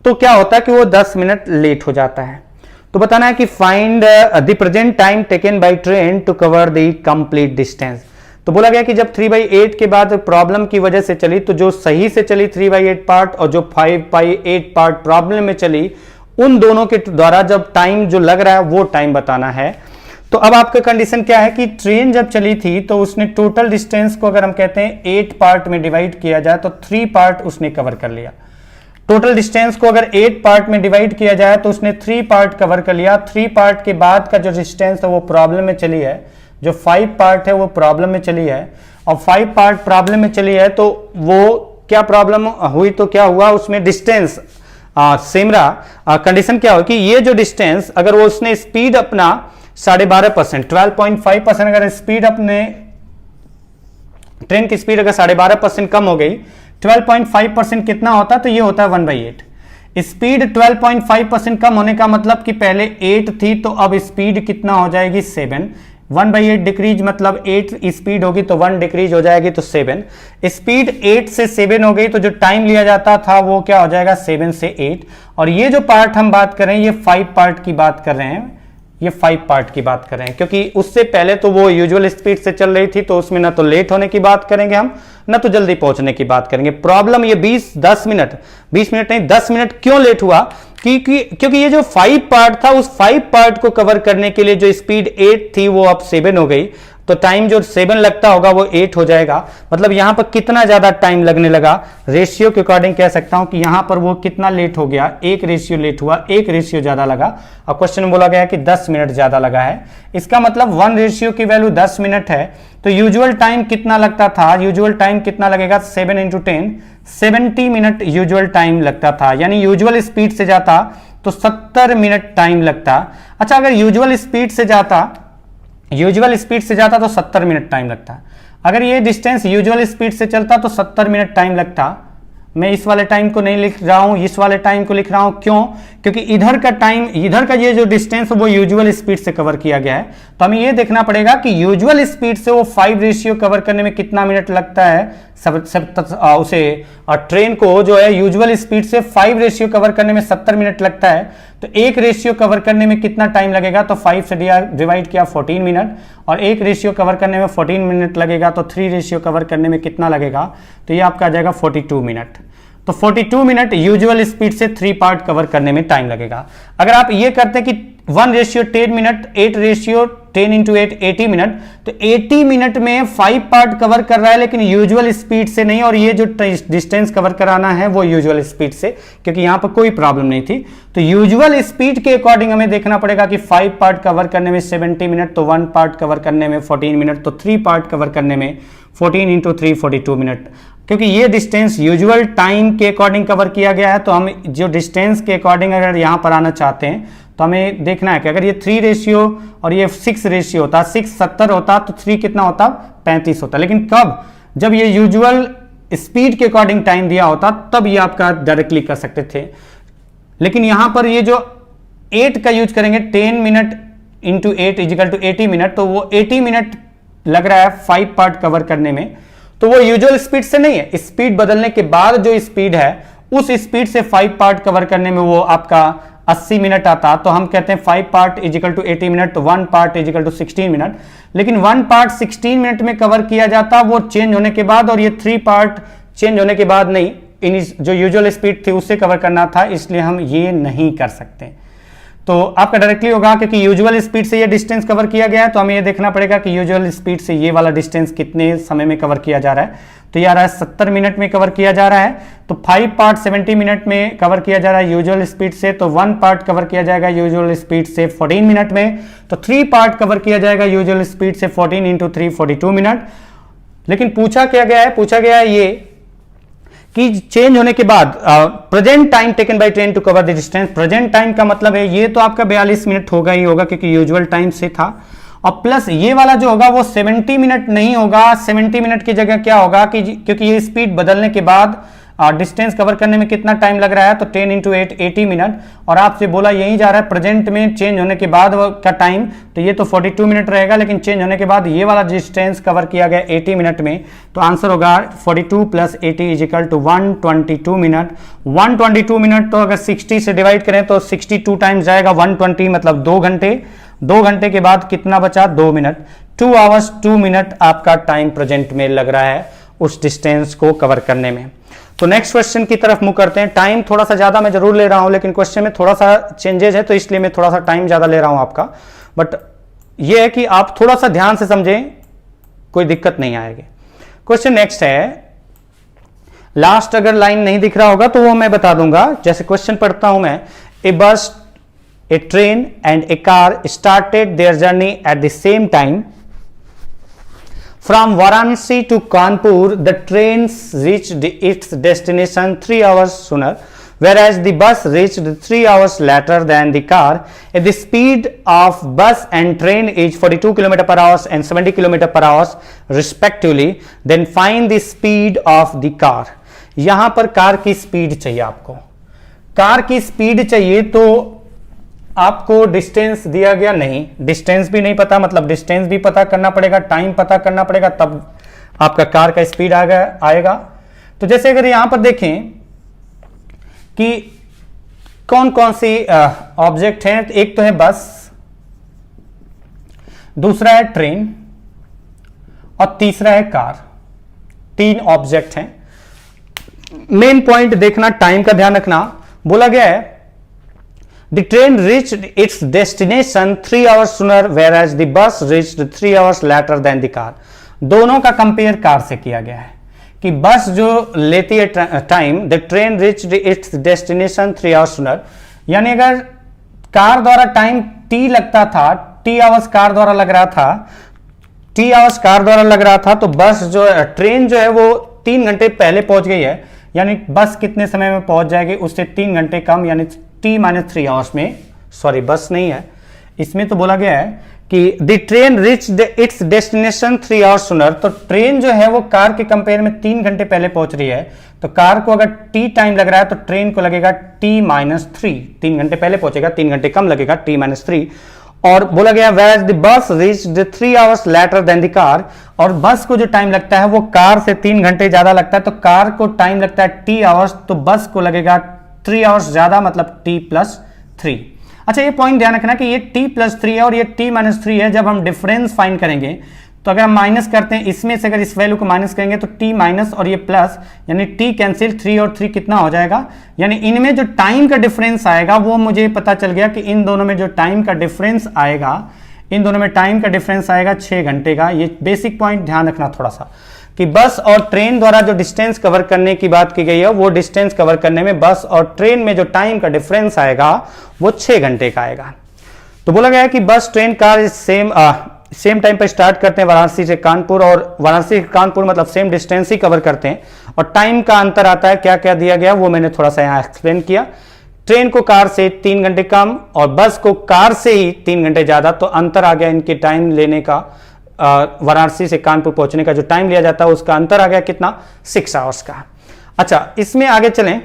तो क्या होता है कि वो 10 मिनट लेट हो जाता है। तो बताना है कि find the present time taken by train to cover the complete distance. तो बोला गया कि जब 3/8 के बाद प्रॉब्लम की वजह से चली, तो जो सही से चली 3/8 पार्ट और जो 5/8 पार्ट प्रॉब्लम में चली, उन दोनों के द्वारा जब टाइम जो लग रहा है वो टाइम बताना है। तो अब आपका कंडीशन क्या है कि ट्रेन जब चली थी तो उसने टोटल डिस्टेंस को अगर हम कहते हैं 8 पार्ट में डिवाइड किया जाए तो 3 पार्ट उसने कवर कर लिया। टोटल डिस्टेंस को अगर 8 पार्ट में डिवाइड किया जाए तो उसने 3 पार्ट कवर कर लिया। 3 पार्ट के बाद का जो डिस्टेंस है वो प्रॉब्लम में चली है, जो 5 पार्ट है वो प्रॉब्लम में चली है, और 5 पार्ट प्रॉब्लम में चली है तो वो क्या प्रॉब्लम हुई, तो क्या हुआ उसमें डिस्टेंस सेमरा कंडीशन क्या हो कि ये जो डिस्टेंस अगर वो उसने स्पीड अपना 12.5%, 12.5% अगर स्पीड अपने ट्रेन की स्पीड अगर 12.5% कम हो गई, 12.5% कितना होता है, तो ये होता है 1/8। स्पीड 12.5% कम होने का मतलब कि पहले 8 थी तो अब स्पीड कितना हो जाएगी 7। 1/8 डिक्रीज मतलब 8 स्पीड होगी तो 1 डिक्रीज हो जाएगी तो 7। स्पीड 8 से 7 हो गई तो जो टाइम लिया जाता था वो क्या हो जाएगा 7 से 8। और ये जो पार्ट हम बात कर रहे हैं ये 5 पार्ट की बात कर रहे हैं, ये 5 पार्ट की बात कर रहे हैं, क्योंकि उससे पहले तो वो यूजुअल स्पीड से चल रही थी, तो उसमें ना तो लेट होने की बात करेंगे हम, ना तो जल्दी पहुंचने की बात करेंगे। प्रॉब्लम ये 20 मिनट नहीं 10 मिनट क्यों लेट हुआ, क्योंकि ये जो 5 पार्ट था, उस 5 पार्ट को कवर करने के लिए जो स्पीड 8 थी वो अब 7 हो गई, तो टाइम जो 7 लगता होगा वो 8 हो जाएगा। मतलब यहां पर कितना ज्यादा टाइम लगने लगा, रेशियो के अकॉर्डिंग कह सकता हूं कि यहां पर वो कितना लेट हो गया, 1 रेशियो लेट हुआ, 1 रेशियो ज्यादा लगा। और क्वेश्चन में बोला गया कि 10 मिनट ज्यादा लगा है, इसका मतलब 1 रेशियो की वैल्यू 10 मिनट है, तो यूजुअल टाइम कितना लगता था, यूजुअल टाइम कितना लगेगा, 7 × 10 70 मिनट यूजुअल टाइम लगता था, यानी यूजुअल स्पीड से जाता तो 70 मिनट टाइम लगता। अच्छा, अगर यूजुअल स्पीड से जाता तो 70 मिनट टाइम लगता। अगर ये डिस्टेंस यूजुअल स्पीड से चलता तो 70 मिनट टाइम लगता। मैं इस वाले टाइम को नहीं लिख रहा हूं, इस वाले टाइम को लिख रहा हूं, क्यों? क्योंकि इधर का टाइम, इधर का ये जो डिस्टेंस वो यूजुअल स्पीड से कवर किया गया है, तो हमें ये देखना पड़ेगा कि यूजुअल स्पीड से वो 5 रेशियो कवर करने में कितना मिनट लगता है। उसे ट्रेन को जो है यूजुअल स्पीड से 5 रेशियो कवर करने में 70 मिनट लगता है, तो 1 रेशियो कवर करने में कितना टाइम लगेगा, तो 5 से डिवाइड किया 14 मिनट, और 1 रेशियो कवर करने में 14 मिनट लगेगा, तो 3 रेशियो कवर करने में कितना लगेगा, तो ये आपका आ जाएगा 42 मिनट। तो 42 मिनट यूजुअल स्पीड से 3 पार्ट कवर करने में टाइम लगेगा। अगर आप ये करते हैं कि 1 रेशियो 10 मिनट, 8 रेशियो 10 × 8 80 मिनट, तो 80 मिनट में 5 पार्ट कवर कर रहा है, लेकिन यूजुअल स्पीड से नहीं, और ये जो डिस्टेंस कवर कराना है वो यूजुअल स्पीड से, क्योंकि यहां पर कोई प्रॉब्लम नहीं थी। तो यूजुअल स्पीड के अकॉर्डिंग हमें देखना पड़ेगा कि 5 पार्ट कवर करने में 70 मिनट, तो 1 पार्ट कवर करने में 14 मिनट, तो 3 पार्ट कवर करने में 14 × 3 42 मिनट। क्योंकि ये डिस्टेंस यूजुअल टाइम के अकॉर्डिंग कवर किया गया है, तो हम जो डिस्टेंस के अकॉर्डिंग अगर यहां पर आना चाहते हैं, तो हमें देखना है कि अगर ये 3 रेशियो और ये 6 रेशियो होता, 6 70 होता, तो 3 कितना होता, 35 होता। लेकिन कब, जब ये यूजुअल स्पीड के अकॉर्डिंग टाइम दिया होता, तब ये आपका डायरेक्टली कर सकते थे। लेकिन यहां पर ये जो 8 का यूज करेंगे, 10 मिनट × 8 = 80 मिनट, तो वो 80 मिनट लग रहा है 5 पार्ट कवर करने में, तो वो यूजुअल स्पीड से नहीं है, स्पीड बदलने के बाद जो स्पीड है उस स्पीड से 5 पार्ट कवर करने में वो आपका 80 मिनट आता। तो हम कहते हैं 5 पार्ट = 80 मिनट, तो 1 पार्ट = 16 मिनट। लेकिन 1 पार्ट 16 मिनट में कवर किया जाता वो चेंज होने के बाद, और ये 3 पार्ट चेंज होने के बाद नहीं, जो यूजुअल स्पीड थी उससे कवर करना था, इसलिए हम ये नहीं कर सकते। तो आपका डायरेक्टली होगा, क्योंकि यूजुअल स्पीड से ये डिस्टेंस कवर किया गया है, तो हमें ये देखना पड़ेगा कि यूजुअल स्पीड से ये वाला डिस्टेंस कितने समय में कवर किया जा रहा है। तो ये आ रहा है 70 मिनट में कवर किया जा रहा है, तो 5 पार्ट 70 मिनट में कवर किया जा रहा है यूजुअल स्पीड से, तो 1 पार्ट कवर किया जाएगा यूजुअल स्पीड से 14 मिनट में, तो 3 पार्ट कवर किया जाएगा यूजुअल स्पीड से 14 × 3 42 मिनट। लेकिन पूछा गया है ये कि चेंज होने के बाद present time taken by train to cover the distance. Present time का मतलब है ये तो आपका 42 मिनट होगा ही होगा, क्योंकि यूजुअल टाइम से था, और प्लस ये वाला जो होगा वो 70 मिनट नहीं होगा। 70 मिनट की जगह क्या होगा कि क्योंकि ये स्पीड बदलने के बाद डिस्टेंस कवर करने में कितना टाइम लग रहा है, तो 10 × 8 80 मिनट, और आपसे बोला यही जा रहा है प्रेजेंट में चेंज होने के बाद का टाइम, तो ये तो 42 मिनट रहेगा, लेकिन चेंज होने के बाद ये वाला डिस्टेंस कवर किया गया 80 मिनट में, तो आंसर होगा 42 + 80 = 122 मिनट। 122 मिनट, तो अगर 60 से डिवाइड करें तो 62 टाइम्स जाएगा 120, मतलब 2 घंटे। 2 घंटे के बाद कितना बचा, 2 मिनट। 2 आवर्स 2 मिनट आपका टाइम प्रेजेंट में लग रहा है उस डिस्टेंस को कवर करने में। तो नेक्स्ट क्वेश्चन की तरफ मूव करते हैं। टाइम थोड़ा सा ज्यादा मैं जरूर ले रहा हूं, लेकिन क्वेश्चन में थोड़ा सा चेंजेस है, तो इसलिए मैं थोड़ा सा टाइम ज्यादा ले रहा हूं आपका, बट ये है कि आप थोड़ा सा ध्यान से समझें, कोई दिक्कत नहीं आएगी। क्वेश्चन नेक्स्ट है, लास्ट अगर लाइन नहीं दिख रहा होगा तो वो मैं बता दूंगा। जैसे क्वेश्चन पढ़ता हूं मैं, a bus, a train and a car started their journey at the same time From Varanasi to Kanpur, the trains reached its destination 3 hours sooner, whereas the bus reached 3 hours later than the car. If the speed of bus and train is 42 km/h and 70 km/h respectively, then find the speed of the car. यहां पर कार की स्पीड चाहिए आपको। कार की स्पीड चाहिए, तो आपको डिस्टेंस दिया गया नहीं, डिस्टेंस भी नहीं पता, मतलब डिस्टेंस भी पता करना पड़ेगा, टाइम पता करना पड़ेगा, तब आपका कार का स्पीड आएगा। तो जैसे अगर यहां पर देखें कि कौन कौन सी ऑब्जेक्ट हैं, एक तो है बस, दूसरा है ट्रेन और तीसरा है कार। 3 ऑब्जेक्ट हैं। मेन पॉइंट देखना, टाइम का ध्यान रखना। बोला गया है the train reached its destination 3 hours sooner whereas the bus reached 3 hours later than the car। दोनों का कंपेयर कार से किया गया है कि बस जो लेती है time, the train reached its destination 3 hours sooner, यानी अगर कार द्वारा टाइम t लगता था, t आवर्स कार द्वारा लग रहा था, t आवर्स कार द्वारा लग रहा था, तो बस जो ट्रेन जो है वो 3 घंटे पहले पहुंच गई है, यानी बस कितने समय में पहुंच जाएगी, उससे 3 घंटे कम, यानी t-3 आवर्स में। सॉरी, बस नहीं है इसमें, तो बोला गया है कि the train reached it's destination 3 hours sooner. तो ट्रेन जो है वो कार के कंपेयर में 3 घंटे पहले पहुंच रही है, तो कार को अगर t टाइम लग रहा है तो ट्रेन को लगेगा t-3। 3 घंटे पहले पहुंचेगा, 3 घंटे कम लगेगा, t-3। और बोला गया whereas the bus reached 3 hours later than the car, और बस को जो टाइम लगता है वो कार से 3 घंटे ज्यादा लगता है, तो कार को टाइम लगता है t आवर्स, तो बस को लगेगा 3 आवर्स ज्यादा, मतलब t+3। अच्छा, ये पॉइंट ध्यान रखना कि ये t+3 है और ये t-3 है। जब हम डिफरेंस फाइंड करेंगे तो अगर हम माइनस करते हैं, इसमें से अगर इस वैल्यू को माइनस करेंगे तो t माइनस और ये प्लस, यानी t कैंसिल, 3 और 3 कितना हो जाएगा, यानी इनमें जो टाइम का डिफरेंस आएगा वो मुझे पता चल गया कि इन दोनों में जो टाइम का डिफरेंस आएगा, इन दोनों में टाइम का डिफरेंस आएगा 6 घंटे का। ये बेसिक पॉइंट ध्यान रखना थोड़ा सा कि बस और ट्रेन द्वारा जो डिस्टेंस कवर करने की बात की गई है, वो डिस्टेंस कवर करने में बस और ट्रेन में जो टाइम का डिफरेंस आएगा वो 6 घंटे का आएगा। तो बोला गया है कि बस, ट्रेन, कार सेम टाइम पर स्टार्ट करते हैं वाराणसी से कानपुर, और वाराणसी से कानपुर मतलब सेम डिस्टेंस ही कवर करते हैं, और टाइम का अंतर आता है। क्या क्या दिया गया वो मैंने थोड़ा सा यहाँ एक्सप्लेन किया। ट्रेन को कार से 3 घंटे कम और बस को कार से ही 3 घंटे ज्यादा, तो अंतर आ गया इनके टाइम लेने का। वाराणसी से कानपुर पहुंचने का जो टाइम लिया जाता है उसका अंतर आ गया कितना, 6 आवर्स का। अच्छा, इसमें आगे चलें।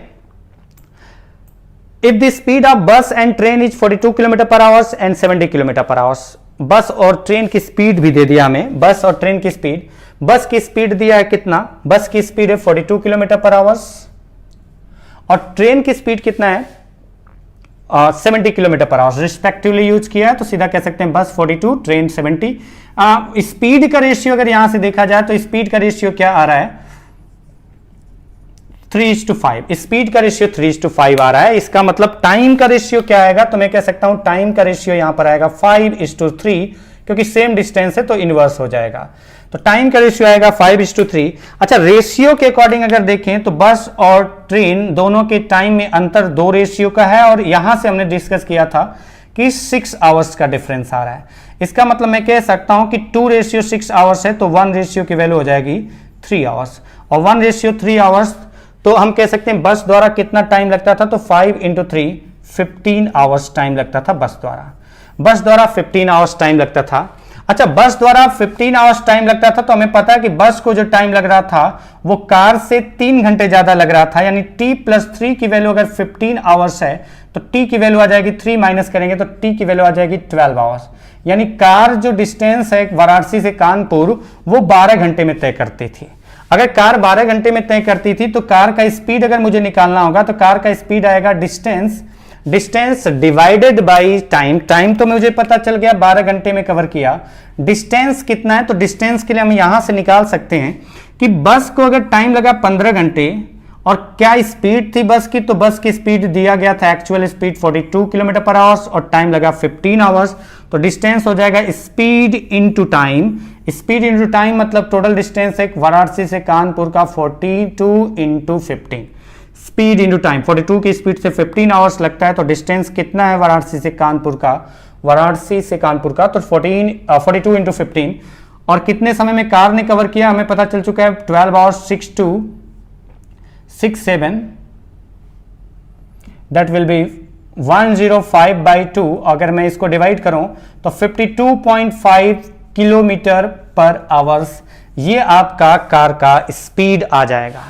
इफ द स्पीड ऑफ बस and train is 42 kilometre per hours and 70 kilometre per hours. बस और ट्रेन की स्पीड भी दे दिया हमें, बस और ट्रेन की स्पीड। बस की स्पीड दिया है कितना, बस की स्पीड है 42 किलोमीटर पर आवर्स, और ट्रेन की स्पीड कितना है, 70 kilometre per hours respectively use किया है। तो सीधा कह सकते हैं बस 42, ट्रेन 70। स्पीड का रेशियो अगर यहां से देखा जाए तो स्पीड का रेशियो क्या आ रहा है, 3:5। स्पीड का रेशियो 3:5 आ रहा है। इसका मतलब टाइम का रेशियो क्या आएगा, तो मैं कह सकता हूं टाइम का रेशियो यहां पर आएगा 5:3, क्योंकि सेम डिस्टेंस है तो इनवर्स हो जाएगा। तो टाइम का रेशियो आएगा 5:3। अच्छा, रेशियो के अकॉर्डिंग अगर देखें तो बस और ट्रेन दोनों के टाइम में अंतर 2 रेशियो का है, और यहां से हमने डिस्कस किया था कि 6 आवर्स का डिफरेंस आ रहा है। इसका मतलब मैं कह सकता हूं कि 2:6 आवर्स है, तो 1 रेशियो की वैल्यू हो जाएगी 3 आवर्स, और 1:3 आवर्स, तो हम कह सकते हैं बस द्वारा कितना टाइम लगता था, तो 5 × 3 15 आवर्स टाइम लगता था बस द्वारा। बस द्वारा 15 आवर्स टाइम लगता था। अच्छा, बस द्वारा 15 आवर्स टाइम लगता था, तो हमें पता है कि बस को जो टाइम लग रहा था वो कार से 3 घंटे ज्यादा लग रहा था, यानी t+3 की वैल्यू अगर 15 आवर्स है तो t की वैल्यू आ जाएगी 3 माइनस करेंगे तो t की वैल्यू आ जाएगी 12 आवर्स। यानी कार जो डिस्टेंस है वाराणसी से कानपुर वो 12 घंटे में तय करती थी। अगर कार 12 घंटे में तय करती थी तो कार का स्पीड अगर मुझे निकालना होगा तो कार का स्पीड आएगा distance divided by time. Time तो मुझे पता चल गया 12 घंटे में कवर किया, डिस्टेंस कितना है, तो डिस्टेंस के लिए हम यहां से निकाल सकते हैं कि बस को अगर टाइम लगा 15 घंटे और क्या स्पीड थी बस की, तो बस की स्पीड दिया गया था actual speed 42 kilometre per hours और टाइम लगा 15 आवर्स, तो डिस्टेंस हो जाएगा speed into time. Speed into time मतलब टोटल डिस्टेंस है वाराणसी से कानपुर का 42 × 15। स्पीड इनटू टाइम, 42 की स्पीड से 15 आवर्स लगता है, तो डिस्टेंस कितना है वाराणसी से कानपुर का, तो 42 × 15। और कितने समय में कार ने कवर किया हमें पता चल चुका है, 12 आवर्स 6:7, दैट विल बी 105/2। अगर मैं इसको डिवाइड करूं तो 52.5 किलोमीटर पर आवर्स ये आपका कार का स्पीड आ जाएगा।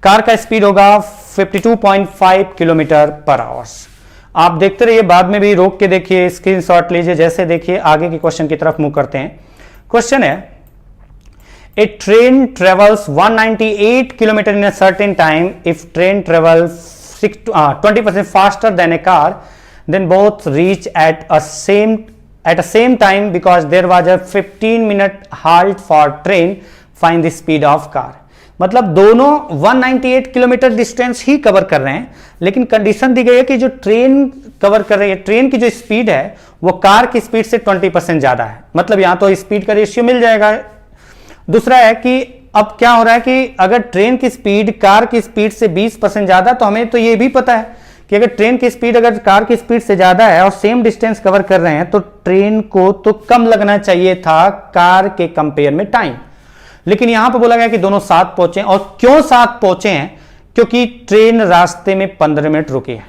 कार का स्पीड होगा 52.5 किलोमीटर पर आवर्स। आप देखते रहिए, बाद में भी रोक के देखिए, स्क्रीनशॉट लीजिए, जैसे देखिए आगे के क्वेश्चन की तरफ मूव करते हैं। क्वेश्चन है, A train travels 198 km in a certain time. If train travels 20% faster than a car, then both reach at at the same time because there was a 15-minute halt for train, find the speed of car। मतलब दोनों 198 किलोमीटर डिस्टेंस ही कवर कर रहे हैं, लेकिन कंडीशन दी गई है कि जो ट्रेन कवर कर रही है, ट्रेन की जो स्पीड है वो कार की स्पीड से 20% ज्यादा है। मतलब यहां तो स्पीड का रेशियो मिल जाएगा। दूसरा है कि अब क्या हो रहा है कि अगर ट्रेन की स्पीड कार की स्पीड से 20% ज्यादा, तो हमें तो ये भी पता है कि अगर ट्रेन की स्पीड अगर कार की स्पीड से ज्यादा है और सेम डिस्टेंस कवर कर रहे हैं, तो ट्रेन को तो कम लगना चाहिए था कार के कंपेयर में टाइम। लेकिन यहां पर बोला गया कि दोनों साथ पहुंचे। और क्यों साथ पहुंचे हैं? क्योंकि ट्रेन रास्ते में 15 मिनट रुकी है।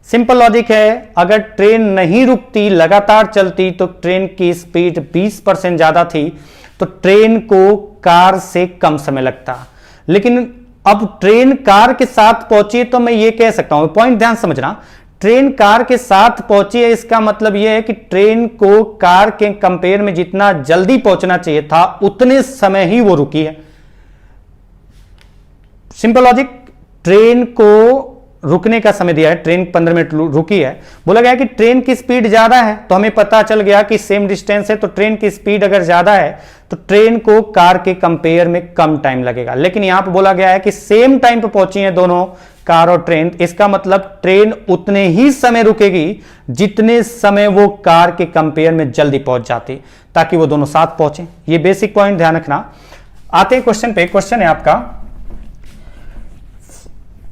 सिंपल लॉजिक है, अगर ट्रेन नहीं रुकती, लगातार चलती, तो ट्रेन की स्पीड 20% ज्यादा थी, तो ट्रेन को कार से कम समय लगता। लेकिन अब ट्रेन कार के साथ पहुंची, तो मैं ये कह सकता हूं, पॉइंट ध्यान समझना, ट्रेन कार के साथ पहुंची है, इसका मतलब यह है कि ट्रेन को कार के कंपेयर में जितना जल्दी पहुंचना चाहिए था उतने समय ही वो रुकी है। सिंपल लॉजिक, ट्रेन को रुकने का समय दिया है, ट्रेन 15 मिनट रुकी है। बोला गया कि ट्रेन की स्पीड ज्यादा है, तो हमें पता चल गया कि सेम डिस्टेंस है, तो ट्रेन की स्पीड अगर ज्यादा है तो ट्रेन को कार के कंपेयर में कम टाइम लगेगा। लेकिन यहां पर बोला गया है कि सेम टाइम पे पहुंची है दोनों, कार और ट्रेन। इसका मतलब ट्रेन उतने ही समय रुकेगी जितने समय वो कार के कंपेयर में जल्दी पहुंच जाती, ताकि वो दोनों साथ पहुंचे। ये बेसिक पॉइंट ध्यान रखना। आते हैं क्वेश्चन पे। क्वेश्चन है आपका,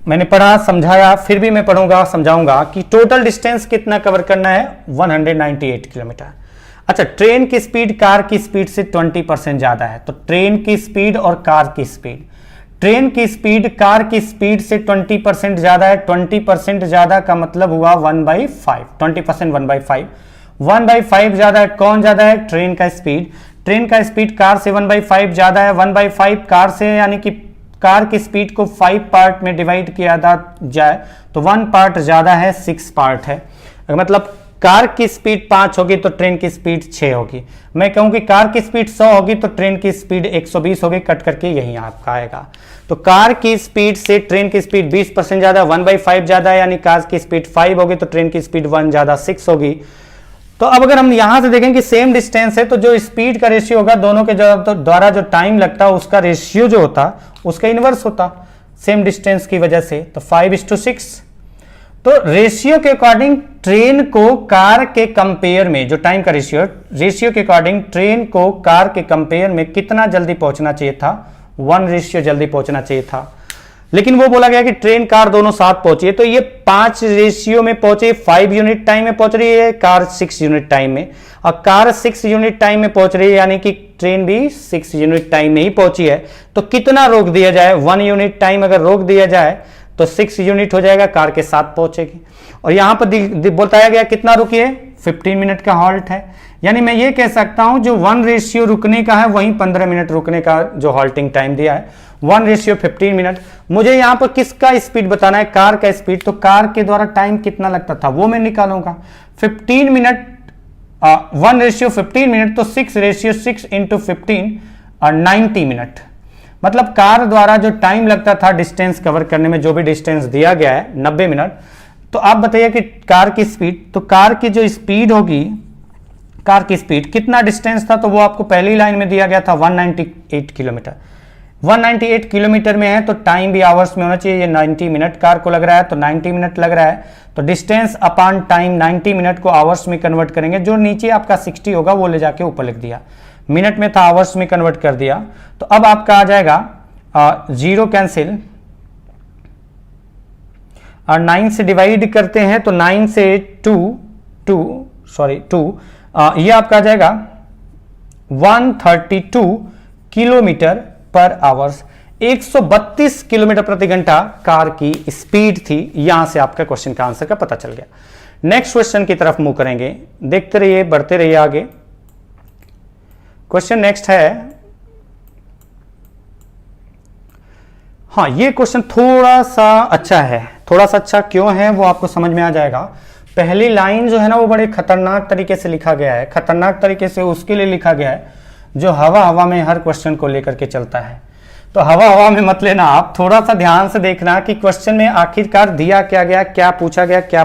मैंने पढ़ा समझाया, फिर भी मैं पढ़ूंगा समझाऊंगा कि टोटल डिस्टेंस कितना कवर करना है, 198 किलोमीटर। अच्छा, ट्रेन की स्पीड कार की स्पीड से 20% ज्यादा है, तो ट्रेन की स्पीड और कार की स्पीड, ट्रेन की स्पीड कार की स्पीड से 20% ज्यादा है। 20% ज्यादा का मतलब हुआ 1/5, 20% 1/5, 1/5 ज्यादा है। कौन ज्यादा है? ट्रेन का स्पीड। ट्रेन का स्पीड कार से 1/5 ज्यादा है। 1/5 कार से, यानी कि कार की स्पीड को 5 पार्ट में डिवाइड किया जाए तो 1 पार्ट ज्यादा है, 6 पार्ट है। मतलब कार की स्पीड 5 होगी तो ट्रेन की स्पीड 6 होगी। मैं कहूं कि कार की स्पीड 100 होगी तो ट्रेन की स्पीड 120 होगी, कट करके यही आपका आएगा। तो कार की स्पीड से ट्रेन की स्पीड 20% ज्यादा, 1/5 ज्यादा है, यानी कार की स्पीड 5 होगी तो ट्रेन की स्पीड 1 ज्यादा 6 होगी। तो अब अगर हम यहां से देखें कि सेम डिस्टेंस है, तो जो स्पीड का रेशियो होगा दोनों के द्वारा जो टाइम लगता है उसका रेशियो जो होता उसका इनवर्स होता सेम डिस्टेंस की वजह से, तो 5:6। तो रेशियो के अकॉर्डिंग ट्रेन को कार के कंपेयर में, जो टाइम का रेशियो के अकॉर्डिंग ट्रेन को कार के कंपेयर में कितना जल्दी पहुंचना चाहिए था? 1 रेशियो जल्दी पहुंचना चाहिए था। लेकिन वो बोला गया कि ट्रेन कार दोनों साथ पहुंची है, तो ये 5 रेशियो में पहुंचे, 5 यूनिट टाइम में पहुंच रही है, कार 6 यूनिट टाइम में, और कार 6 यूनिट टाइम में पहुंच रही है, यानी कि ट्रेन भी 6 यूनिट टाइम में ही पहुंची है। तो कितना रोक दिया जाए? 1 यूनिट टाइम अगर रोक दिया जाए तो 6 यूनिट हो जाएगा, कार के साथ पहुंचेगी। और यहां पर बताया गया कितना रुकी है, 15 मिनट का हॉल्ट है। यानी मैं ये कह सकता हूं जो 1 रेशियो रुकने का है वहीं 15 मिनट रुकने का जो हॉल्टिंग टाइम दिया है, 1 रेशियो 15 मिनट। मुझे यहां पर किसका स्पीड बताना है? कार का स्पीड। तो कार के द्वारा टाइम कितना लगता था वो मैं निकालूंगा। 15 मिनट, 1 रेशियो 15 मिनट, तो 6 रेशियो 6 इंटू 15 और 90 मिनट। मतलब कार द्वारा जो टाइम लगता था डिस्टेंस कवर करने में, जो भी डिस्टेंस दिया गया है 90 मिनट। तो आप बताइए कि कार की स्पीड, तो कार की जो स्पीड होगी, कार की स्पीड कितना डिस्टेंस था, तो वो आपको पहली लाइन में दिया गया था 198 किलोमीटर। 198 किलोमीटर में है तो टाइम भी आवर्स में होना चाहिए। ये 90 मिनट कार को लग रहा है तो 90 मिनट लग रहा है, तो डिस्टेंस अपॉन टाइम 90 मिनट को आवर्स में कन्वर्ट करेंगे। जो नीचे आपका 60 होगा वो ले जाके ऊपर लिख दिया, मिनट में था आवर्स में कन्वर्ट कर दिया। तो अब आपका आ जाएगा 0 कैंसिल, और 9 से डिवाइड करते हैं तो 9 से 2 ये आपका आ जाएगा 132 किलोमीटर पर आवर्स। 132 किलोमीटर प्रति घंटा कार की स्पीड थी। यहां से आपका क्वेश्चन का आंसर का पता चल गया। नेक्स्ट क्वेश्चन की तरफ मूव करेंगे, देखते रहिए, बढ़ते रहिए आगे। क्वेश्चन नेक्स्ट है, हाँ ये क्वेश्चन थोड़ा सा अच्छा है। थोड़ा सा अच्छा क्यों है वो आपको समझ में आ जाएगा। पहली लाइन जो है ना वो बड़े खतरनाक तरीके से लिखा गया है। खतरनाक तरीके से उसके लिए लिखा गया है जो हवा में हर क्वेश्चन को लेकर के चलता है। तो हवा में मत लेना, आप थोड़ा सा ध्यान से देखना कि क्वेश्चन में आखिरकार दिया क्या गया, क्या पूछा गया, क्या